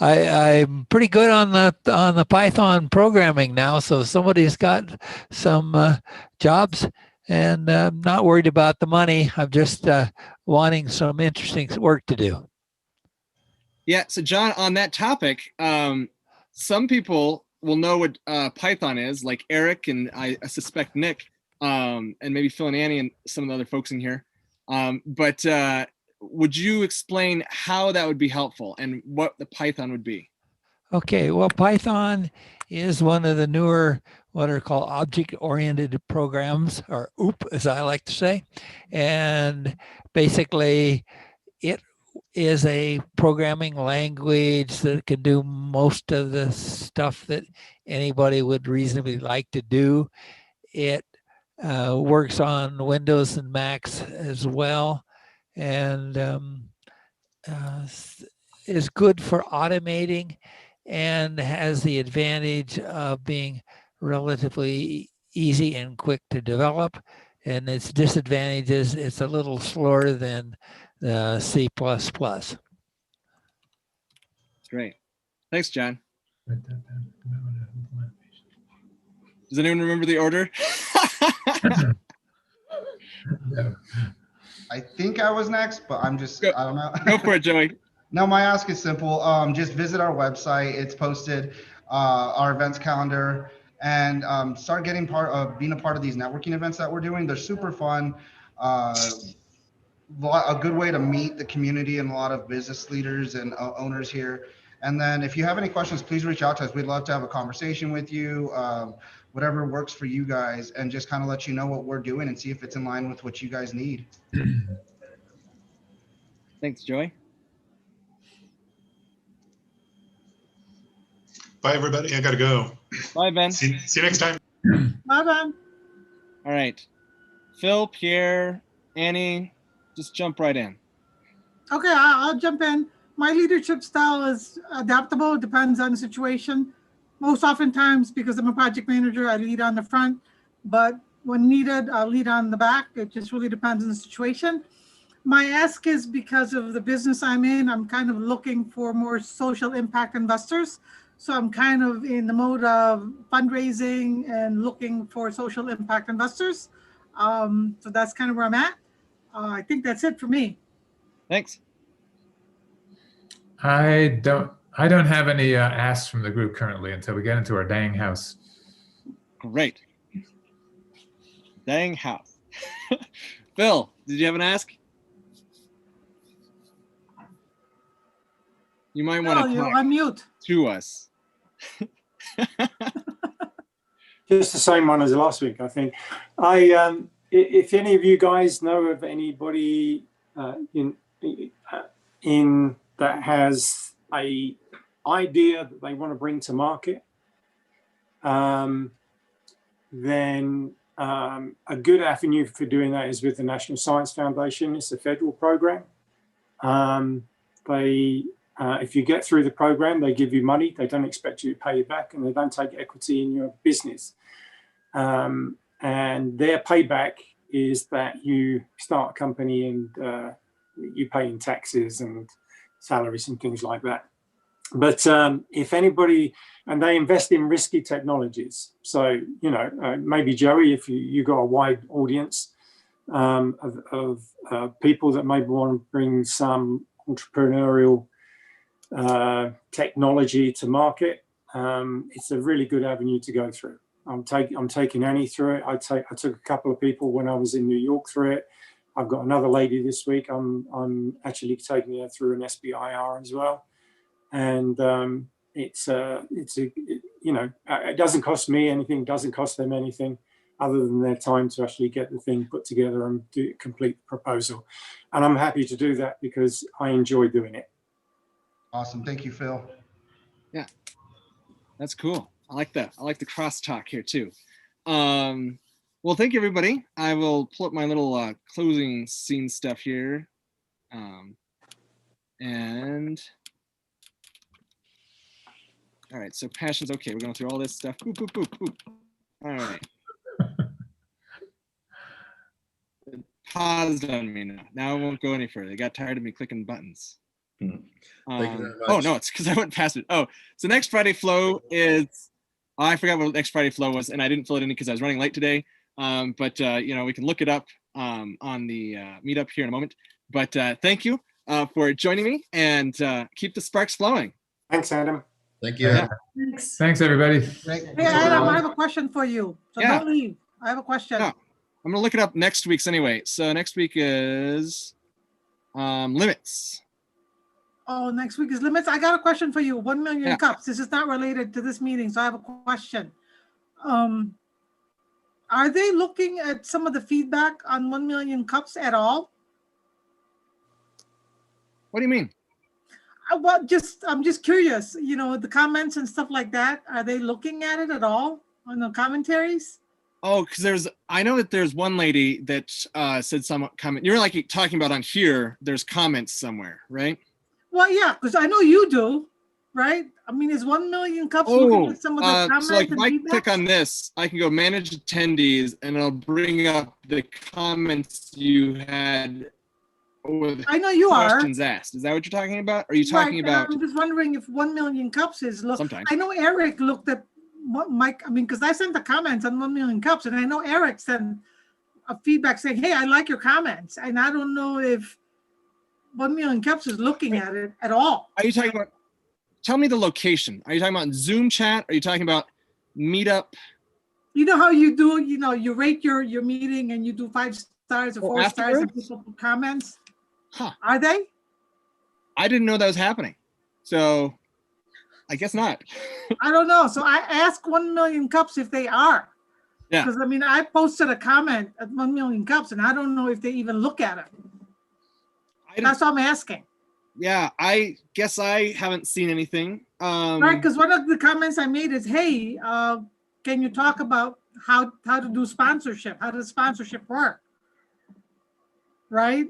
I'm pretty good on the Python programming now, so somebody's got some jobs, and I'm not worried about the money. I'm just wanting some interesting work to do. Yeah. So, John, on that topic, some people will know what Python is, like Eric and I suspect Nick, and maybe Phil and Annie and some of the other folks in here. But would you explain how that would be helpful and what the Python would be? Okay, well, Python is one of the newer, what are called object-oriented programs, or OOP, as I like to say. And basically, it is a programming language that can do most of the stuff that anybody would reasonably like to do. It works on Windows and Macs as well, and is good for automating, and has the advantage of being relatively easy and quick to develop. And its disadvantage is it's a little slower than C++. Great. Thanks, John. Does anyone remember the order? I think I was next, but I don't know. Go for it, Joey. No, my ask is simple. Just visit our website. It's posted, our events calendar, and start being a part of these networking events that we're doing. They're super fun. A good way to meet the community and a lot of business leaders and owners here. And then if you have any questions, please reach out to us. We'd love to have a conversation with you, whatever works for you guys, and just kind of let you know what we're doing and see if it's in line with what you guys need. Thanks, Joey. Bye, everybody. I got to go. Bye, Ben. See you next time. Bye, Ben. All right. Phil, Pierre, Annie, just jump right in. Okay, I'll jump in. My leadership style is adaptable. It depends on the situation. Most oftentimes, because I'm a project manager, I lead on the front, but when needed, I'll lead on the back. It just really depends on the situation. My ask is because of the business I'm in, I'm kind of looking for more social impact investors. So I'm kind of in the mode of fundraising and looking for social impact investors. So that's kind of where I'm at. I think that's it for me. Thanks. I don't have any asks from the group currently until we get into our dang house. Great. Dang house. Phil, did you have an ask? You might want to talk unmute to us. Just the same one as last week, I think. If any of you guys know of anybody in that has a idea that they want to bring to market, then a good avenue for doing that is with the National Science Foundation. It's a federal program. If you get through the program, they give you money. They don't expect you to pay you back, and they don't take equity in your business. And their payback is that you start a company and you pay in taxes and salaries and things like that. But if anybody, and they invest in risky technologies. So, maybe Joey, if you got a wide audience of people that maybe want to bring some entrepreneurial technology to market, it's a really good avenue to go through. I'm taking Annie through it. I took a couple of people when I was in New York through it. I've got another lady this week. I'm actually taking her through an SBIR as well, and it's it doesn't cost me anything, doesn't cost them anything other than their time to actually get the thing put together and complete the proposal. And I'm happy to do that because I enjoy doing it. Awesome. Thank you, Phil. Yeah, that's cool. I like that. I like the crosstalk here too. Well, thank you, everybody. I will pull up my little closing scene stuff here. And all right, so passions. Okay, we're going through all this stuff. Boop, boop, boop, boop. All right. It paused on me now. Now I won't go any further. They got tired of me clicking buttons. Thank you very much. Oh no, it's because I went past it. Oh, so next Friday flow is, I forgot what next Friday flow was, and I didn't fill it in because I was running late today. But we can look it up on the meetup here in a moment. But thank you for joining me, and keep the sparks flowing. Thanks, Adam. Thank you. Yeah. Thanks, everybody. Hey, Adam, I have a question for you. So Yeah. don't leave. I have a question. Yeah. I'm gonna look it up next week's anyway. So next week is limits. Oh, next week is limits. I got a question for you. 1 million Yeah. cups. This is not related to this meeting, so I have a question. Are they looking at some of the feedback on 1 million cups at all? What do you mean? Well, I'm just curious. The comments and stuff like that. Are they looking at it at all on the commentaries? Oh, because I know that there's one lady that said some comment. You're like talking about on here. There's comments somewhere, right? Well, yeah, because I know you do, right? I mean, is 1 million cups looking at some of the comments so like if and I feedback? click on this, I can go manage attendees, and it'll bring up the comments you had or the I know you are. questions asked. Is that what you're talking about? Or are you talking Right, and about I'm just wondering if 1 million cups is sometimes? I know Eric looked at what Mike. I mean, because I sent the comments on 1 million cups, and I know Eric sent a feedback saying, "Hey, I like your comments," and I don't know if 1 million cups is looking at it at all. Are you talking about? Tell me the location. Are you talking about Zoom chat? Are you talking about Meetup? You know how you do? You rate your meeting and you do 5 stars or 4 stars and afterwards? people put comments. Huh. Are they? I didn't know that was happening. So I guess not. I don't know. So I asked 1 million cups if they are. Yeah. Because I mean, I posted a comment at 1 million cups, and I don't know if they even look at it. That's what I'm asking. Yeah, I guess I haven't seen anything. Right, because one of the comments I made is, "Hey, can you talk about how to do sponsorship? How does sponsorship work?" Right.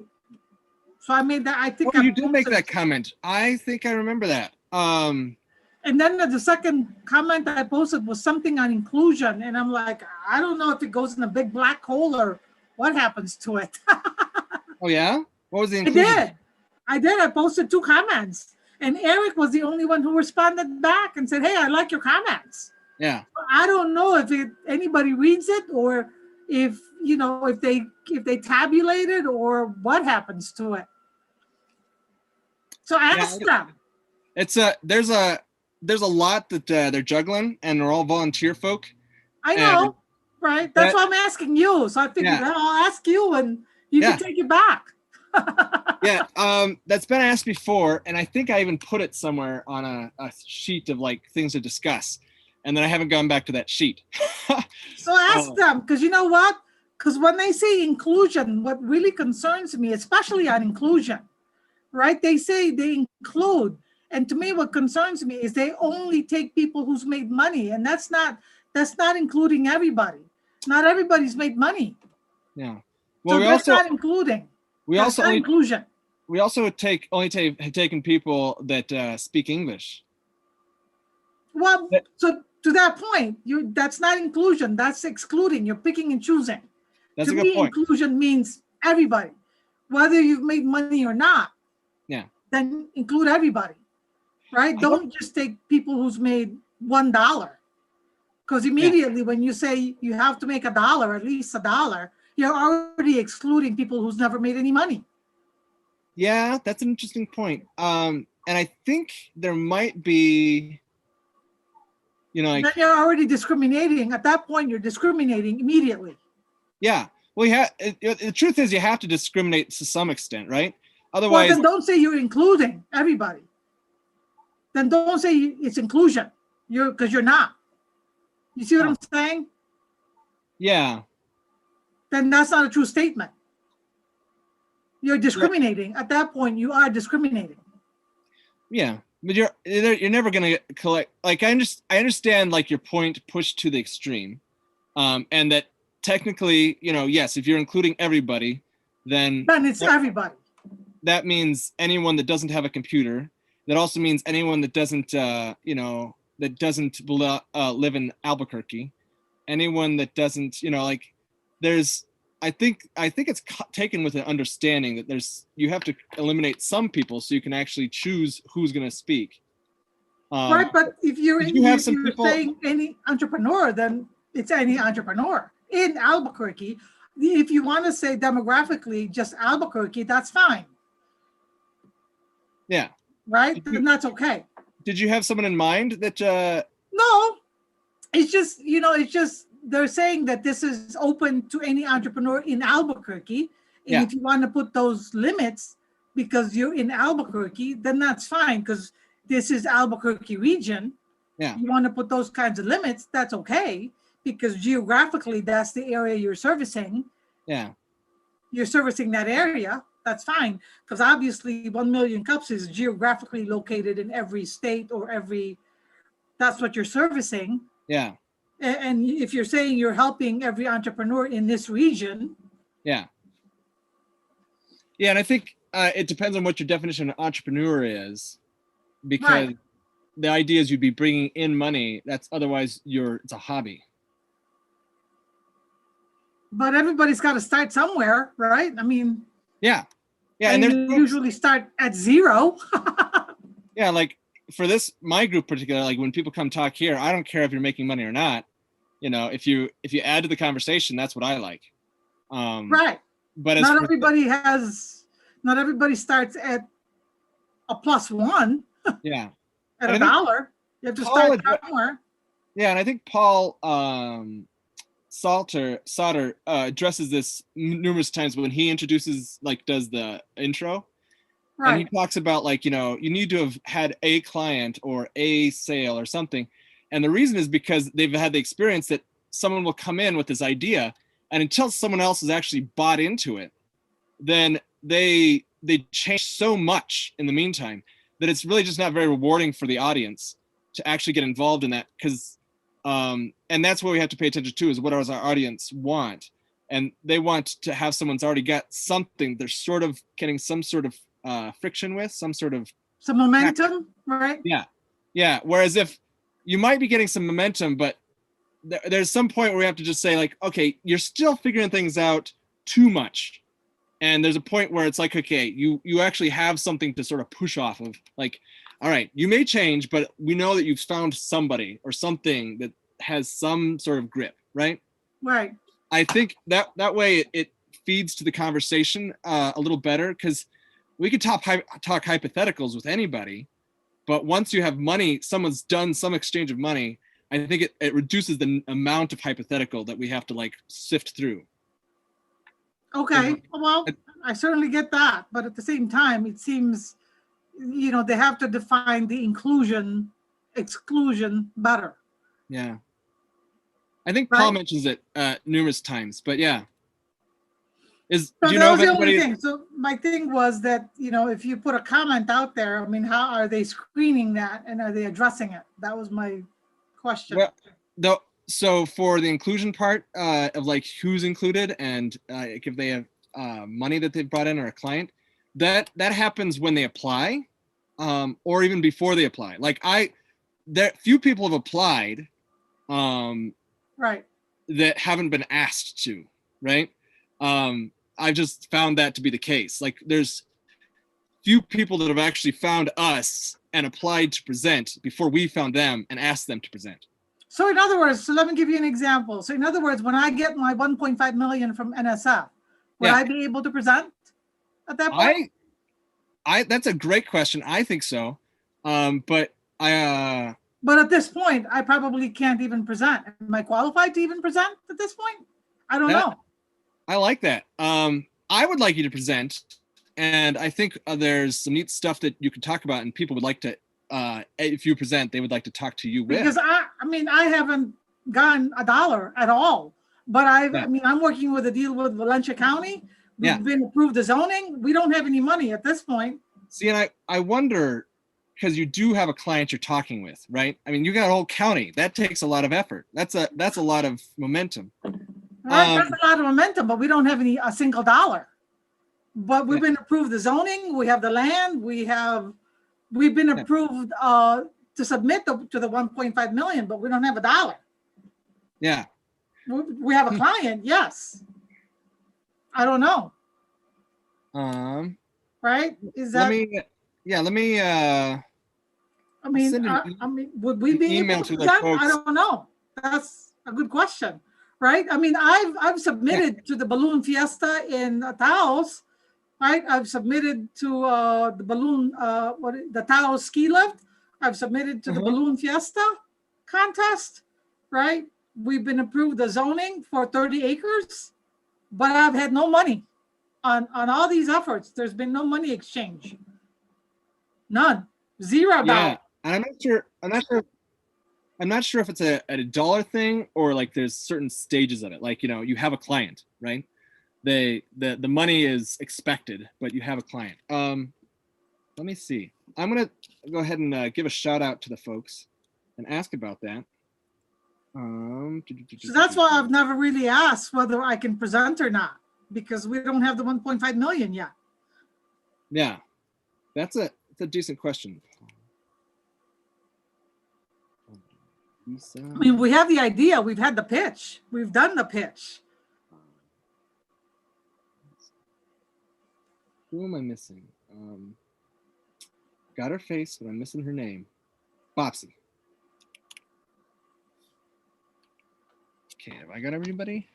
So I made that. I think you did make that comment. I think I remember that. And then the second comment that I posted was something on inclusion, and I'm like, I don't know if it goes in a big black hole or what happens to it. Oh yeah, what was the inclusion? I did. I posted 2 comments, and Eric was the only one who responded back and said, "Hey, I like your comments." Yeah. I don't know if anybody reads it or if if they tabulate it or what happens to it. So ask them. It's there's a lot that they're juggling, and they're all volunteer folk. I know, right? That's why I'm asking you. So I figured I'll ask you, and you can take it back. Yeah, that's been asked before, and I think I even put it somewhere on a sheet of like things to discuss, and then I haven't gone back to that sheet. So ask them, because you know what? Because when they say inclusion, what really concerns me, especially on inclusion, right? They say they include, and to me, what concerns me is they only take people who's made money, and that's not including everybody. Not everybody's made money. Yeah. Well, so that's not including. We also only, inclusion. We also have taken people that speak English. Well, so to that point, that's not inclusion. That's excluding. You're picking and choosing. That's to a good me, point. Inclusion means everybody, whether you've made money or not. Yeah. Then include everybody, right? Don't just take people who's made $1, because immediately when you say you have to make $1, at least $1. You're already excluding people who's never made any money. Yeah, that's an interesting point. And I think there might be, then you're already discriminating. At that point, you're discriminating immediately. Yeah. Well, the truth is you have to discriminate to some extent, right? Otherwise, then don't say you're including everybody. Then don't say it's inclusion. Because you're not. You see what I'm saying? Yeah. Then that's not a true statement. You're discriminating. At that point, you are discriminating. Yeah, but you're never gonna collect. Like I understand like your point pushed to the extreme, and that technically, yes, if you're including everybody, then it's everybody. That means anyone that doesn't have a computer. That also means anyone that doesn't, that doesn't live in Albuquerque. Anyone that doesn't, there's. I think it's taken with an understanding that you have to eliminate some people so you can actually choose who's going to speak. Right, but if you're people, saying any entrepreneur, then it's any entrepreneur in Albuquerque. If you want to say demographically just Albuquerque, that's fine. Yeah. Right, and that's okay. Did you have someone in mind that? No, it's just. They're saying that this is open to any entrepreneur in Albuquerque. And if you want to put those limits because you're in Albuquerque, then that's fine because this is Albuquerque region. Yeah. You want to put those kinds of limits, that's okay because geographically that's the area you're servicing. Yeah. You're servicing that area. That's fine because obviously 1 million cups is geographically located in every state or that's what you're servicing. Yeah. And if you're saying you're helping every entrepreneur in this region. Yeah. Yeah, and I think it depends on what your definition of entrepreneur is, because the idea is you'd be bringing in money. That's otherwise it's a hobby. But everybody's got to start somewhere, right? I mean. Yeah. Yeah, and you usually start at zero. Yeah, like for my group particularly, like when people come talk here, I don't care if you're making money or not. If you add to the conversation, that's what I like. Right. But not everybody starts at a +1. Yeah. At $1. You have to start somewhere. Yeah, and I think Paul Sauter addresses this numerous times when he does the intro. Right. And he talks about you need to have had a client or a sale or something. And the reason is because they've had the experience that someone will come in with this idea, and until someone else has actually bought into it, then they change so much in the meantime that it's really just not very rewarding for the audience to actually get involved in that. Because and that's what we have to pay attention to, is what does our audience want? And they want to have someone's already got something they're sort of getting some sort of friction with, some momentum, right? Yeah. Whereas if you might be getting some momentum, but there's some point where we have to just say okay, you're still figuring things out too much. And there's a point where it's okay, you actually have something to sort of push off of. All right, you may change, but we know that you've found somebody or something that has some sort of grip, right? Right. I think that way it feeds to the conversation a little better, because we could talk hypotheticals with anybody, but once you have money, someone's done some exchange of money, I think it reduces the amount of hypothetical that we have to sift through. Okay, well, I certainly get that, but at the same time, it seems, they have to define the exclusion better. Yeah. I think Paul mentions it numerous times, but yeah. Do you know of anybody? Thing. So my thing was that, if you put a comment out there, how are they screening that and are they addressing it? That was my question. Well, so for the inclusion part of who's included and if they have money that they've brought in or a client, that happens when they apply, or even before they apply. Few people have applied, right, that haven't been asked to, right? I've just found that to be the case. There's few people that have actually found us and applied to present before we found them and asked them to present. So in other words, let me give you an example. So in other words, when I get my 1.5 million from NSF, would I be able to present at that point? That's a great question. I think so. But at this point, I probably can't even present. Am I qualified to even present at this point? I don't know. I like that. I would like you to present, and I think there's some neat stuff that you could talk about, and people would like to, if you present, they would like to talk to you with. Because I haven't gotten a dollar at all. But I Yeah. mean, I'm working with a deal with Valencia County. We've Yeah. been approved the zoning. We don't have any money at this point. See, and I wonder, because you do have a client you're talking with, right? I mean, you got a whole county. That takes a lot of effort. That's a lot of momentum. Right? That's a lot of momentum, but we don't have a single dollar. But we've been approved the zoning. We have the land. We've been approved to submit to the 1.5 million, but we don't have a dollar. Yeah. We have a client, yes. I don't know, right? Is that? Let me. I mean, send would we be email able to to the that? folks. I don't know. That's a good question, right? I mean, I've submitted to the Balloon Fiesta in Taos, right? I've submitted to the balloon, the Taos ski lift. I've submitted to the Balloon Fiesta contest, right? We've been approved the zoning for 30 acres, but I've had no money on all these efforts. There's been no money exchange. None. $0. Yeah, and I'm not sure if it's a dollar thing or like there's certain stages of it. Like, you have a client, right? The money is expected, but you have a client. Let me see. I'm gonna go ahead and give a shout out to the folks and ask about that. So that's why I've never really asked whether I can present or not, because we don't have the 1.5 million yet. Yeah, it's a decent question. I mean, we have the idea. We've had the pitch. We've done the pitch. Who am I missing? Got her face, but I'm missing her name. Bopsy. Okay, have I got everybody?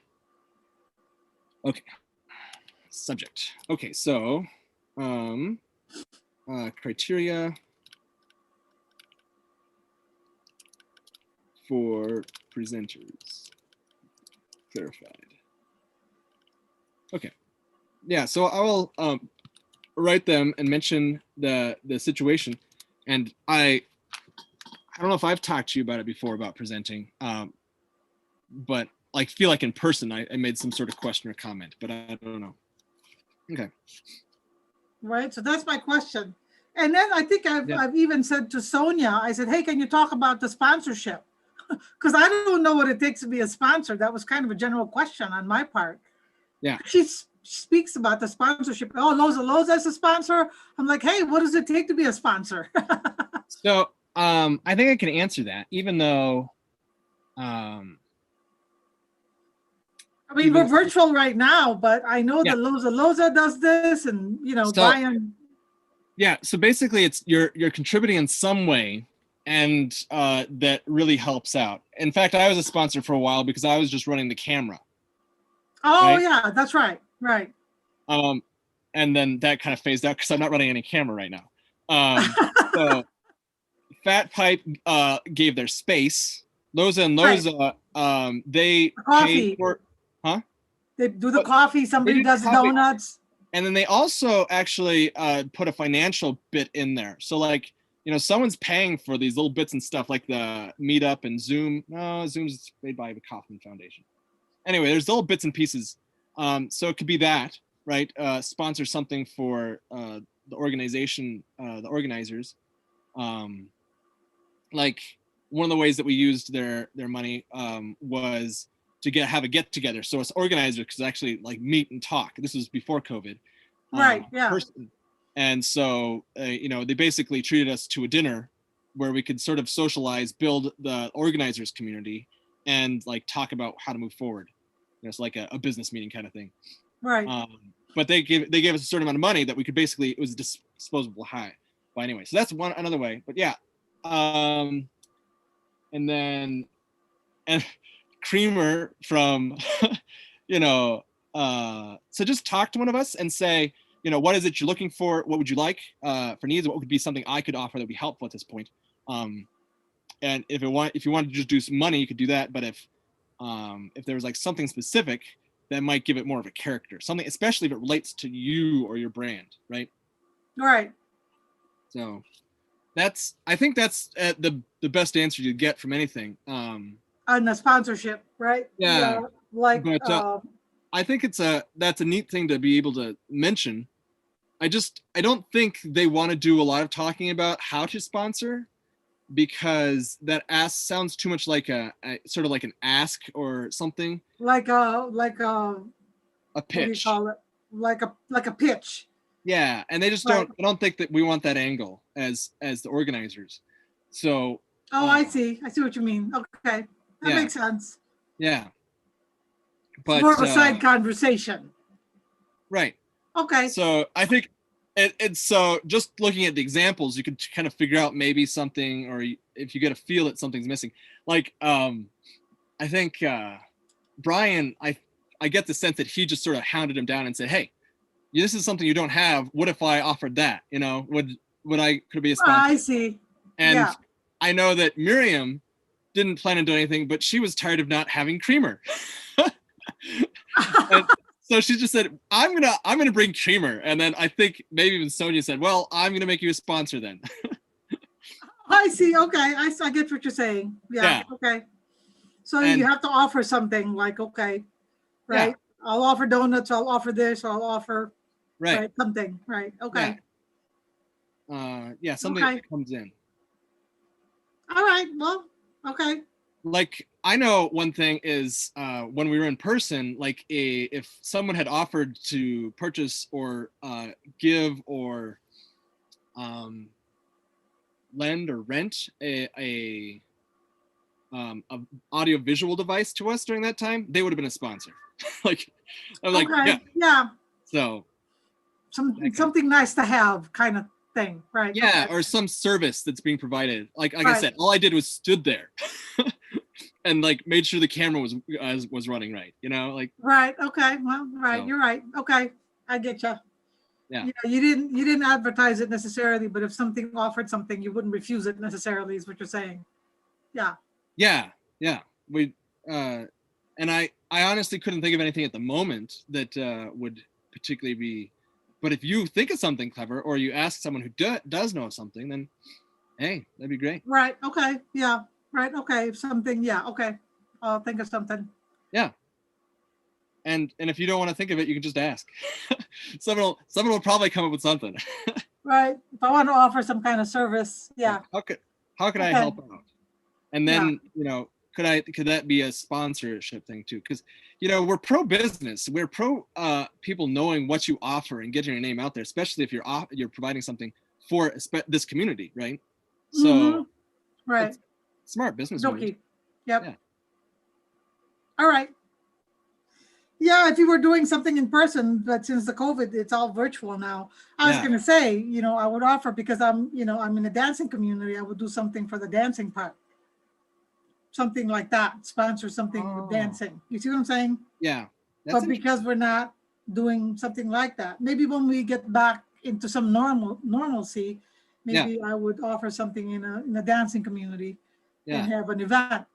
Okay. Subject. Okay, so criteria for presenters. Clarified. Okay. Yeah, so I will write them and mention the situation. And I don't know if I've talked to you about it before about presenting, but like feel like in person I made some sort of question or comment, but I don't know. Okay. Right, so that's my question. And then I think I've even said to Sonia, I said, hey, can you talk about the sponsorship? Because I don't know what it takes to be a sponsor. That was kind of a general question on my part. Yeah. She speaks about the sponsorship. Oh, Loza is a sponsor. I'm like, hey, what does it take to be a sponsor? So I think I can answer that, even though I mean, we're virtual right now, but I know that Loza does this, and Brian. Yeah, so basically it's you're contributing in some way, and that really helps out. In fact, I was a sponsor for a while because I was just running the camera. Oh, right? yeah, that's right. Right. And then that kind of phased out because I'm not running any camera right now. So Fat Pipe gave their space. Loza and Loza, they paid for, They do the coffee, somebody does the donuts. And then they also actually put a financial bit in there. So like, someone's paying for these little bits and stuff like the Meetup and Zoom. No, Zoom's made by the Kauffman Foundation. Anyway, there's little bits and pieces. So it could be that, right? Sponsor something for the organization, the organizers. Like one of the ways that we used their money was to have a get together. So us organizers could actually like meet and talk. This was before COVID. Right. Yeah. And so, they basically treated us to a dinner where we could sort of socialize, build the organizers community, and like talk about how to move forward. It's like a business meeting kind of thing. Right. But they gave us a certain amount of money that we could basically, it was a disposable high. But anyway, so that's another way. But yeah. And then Creamer from, so just talk to one of us and say, what is it you're looking for? What would you like for needs? What would be something I could offer that would be helpful at this point? And if you wanted to just do some money, you could do that. But if there was like something specific, that might give it more of a character, something, especially if it relates to you or your brand, right? Right. So I think that's the best answer you get from anything. on the sponsorship, right? Yeah, Like, but, I think that's a neat thing to be able to mention. I don't think they want to do a lot of talking about how to sponsor, because that sounds too much like a sort of like an ask or something, like a a what do you pitch. call it? Like a pitch. Yeah, and they just Right. I don't think that we want that angle as the organizers. So Oh, I see what you mean. Okay, that Yeah. makes sense. yeah, It's but more of a side conversation. right. Okay. So I think it's so just looking at the examples, you could kind of figure out maybe something, or if you get a feel that something's missing. Like I think Brian, I get the sense that he just sort of hounded him down and said, "Hey, this is something you don't have. What if I offered that? You know, could it be a sponsor?" I see. And Yeah. I know that Miriam didn't plan on doing anything, but she was tired of not having creamer. And so she just said, I'm gonna bring creamer. And then I think maybe even Sonia said, well, I'm gonna make you a sponsor then. I see. Okay, I get what you're saying. Yeah. Okay. So And- you have to offer something like, okay, right? I'll offer donuts. I'll offer this. I'll offer Right. something. Right. Okay. Yeah, something Okay. that comes in. All right. Well. Okay. Like I know one thing is when we were in person, like if someone had offered to purchase or give or lend or rent a audio visual device to us during that time, they would have been a sponsor. Like I was like, Okay. yeah. Yeah. So Something nice to have kind of thing. Right. yeah, Okay. or some service that's being provided. Like I Right. said, all I did was stood there and like made sure the camera was running right. You know, like Right. Okay. Well, right. So- You're right. Okay. I get you. Yeah. You didn't advertise it necessarily, but if something offered something, you wouldn't refuse it necessarily, is what you're saying. Yeah. yeah, we and I honestly couldn't think of anything at the moment that would particularly be. But if you think of something clever, or you ask someone who does know something, then hey, that'd be great. Right. Okay. Yeah. Right. Okay. If something. Yeah. Okay. I'll think of something. Yeah. And if you don't want to think of it, you can just ask. someone will probably come up with something. Right. If I want to offer some kind of service. Yeah. How could I Okay. help out? And then could that be a sponsorship thing too? Because we're pro business, we're pro people knowing what you offer and getting your name out there, especially if you're providing something for this community, right? So Mhm. Right. it's smart business moves. Dokie. Yep. Yeah. All right. Yeah, if you were doing something in person, but since the COVID, it's all virtual now. I was Yeah. gonna say, I would offer, because I'm in the dancing community, I would do something for the dancing part. Something like that, sponsor something Oh. with dancing. You see what I'm saying? Yeah. But because we're not doing something like that, maybe when we get back into some normalcy, maybe I would offer something in a dancing community Yeah. and have an event,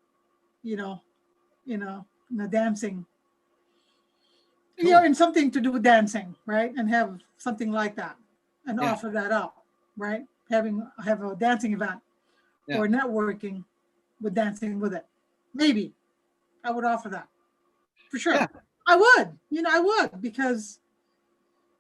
in a dancing, and something to do with dancing, right? And have something like that and Yeah. offer that up, right? Have a dancing event or networking with dancing with it. Maybe I would offer that for sure. Yeah. I would, because,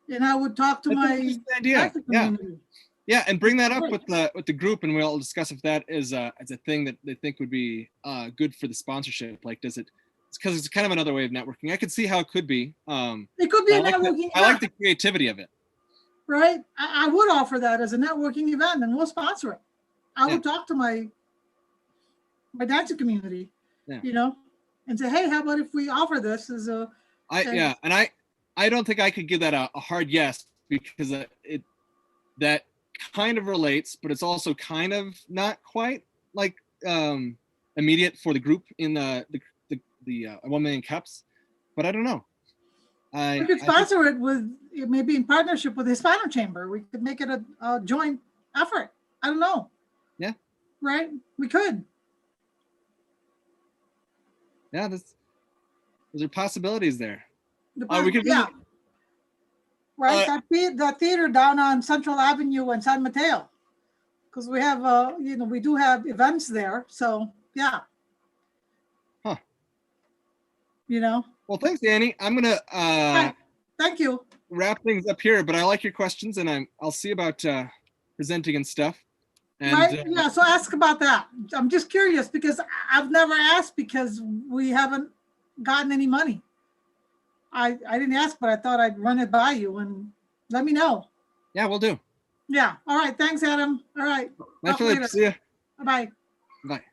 and I would talk to That's an my interesting idea. dancing Yeah. community. Yeah, and bring that up Great. with the group, and we'll discuss if that is a thing that they think would be good for the sponsorship. Like, does it? It's because it's kind of another way of networking. I could see how it could be. It could be a networking I like event, the creativity of it. right? I would offer that as a networking event, and we'll sponsor it. I would talk to my dancing community, Yeah. and say, hey, how about if we offer this as a And I don't think I could give that a hard yes, because that kind of relates, but it's also kind of not quite like immediate for the group in the 1 million cups. But I don't know. we could sponsor it with maybe in partnership with the Hispano Chamber. We could make it a joint effort. I don't know. Yeah. Right? We could. Yeah, those are possibilities there. The We could yeah. visit- Right, that theater down on Central Avenue in San Mateo, because we have we do have events there. So yeah, you know? Well, thanks, Annie. I'm gonna Right. Thank you. wrap things up here, but I like your questions, and I'll see about presenting and stuff. And Right, yeah, so ask about that. I'm just curious because I've never asked because we haven't gotten any money. I didn't ask, but I thought I'd run it by you and let me know. yeah, we'll do. Yeah, all right, thanks, Adam. All right, Bye, Talk Philip. later. See ya. bye-bye. Bye.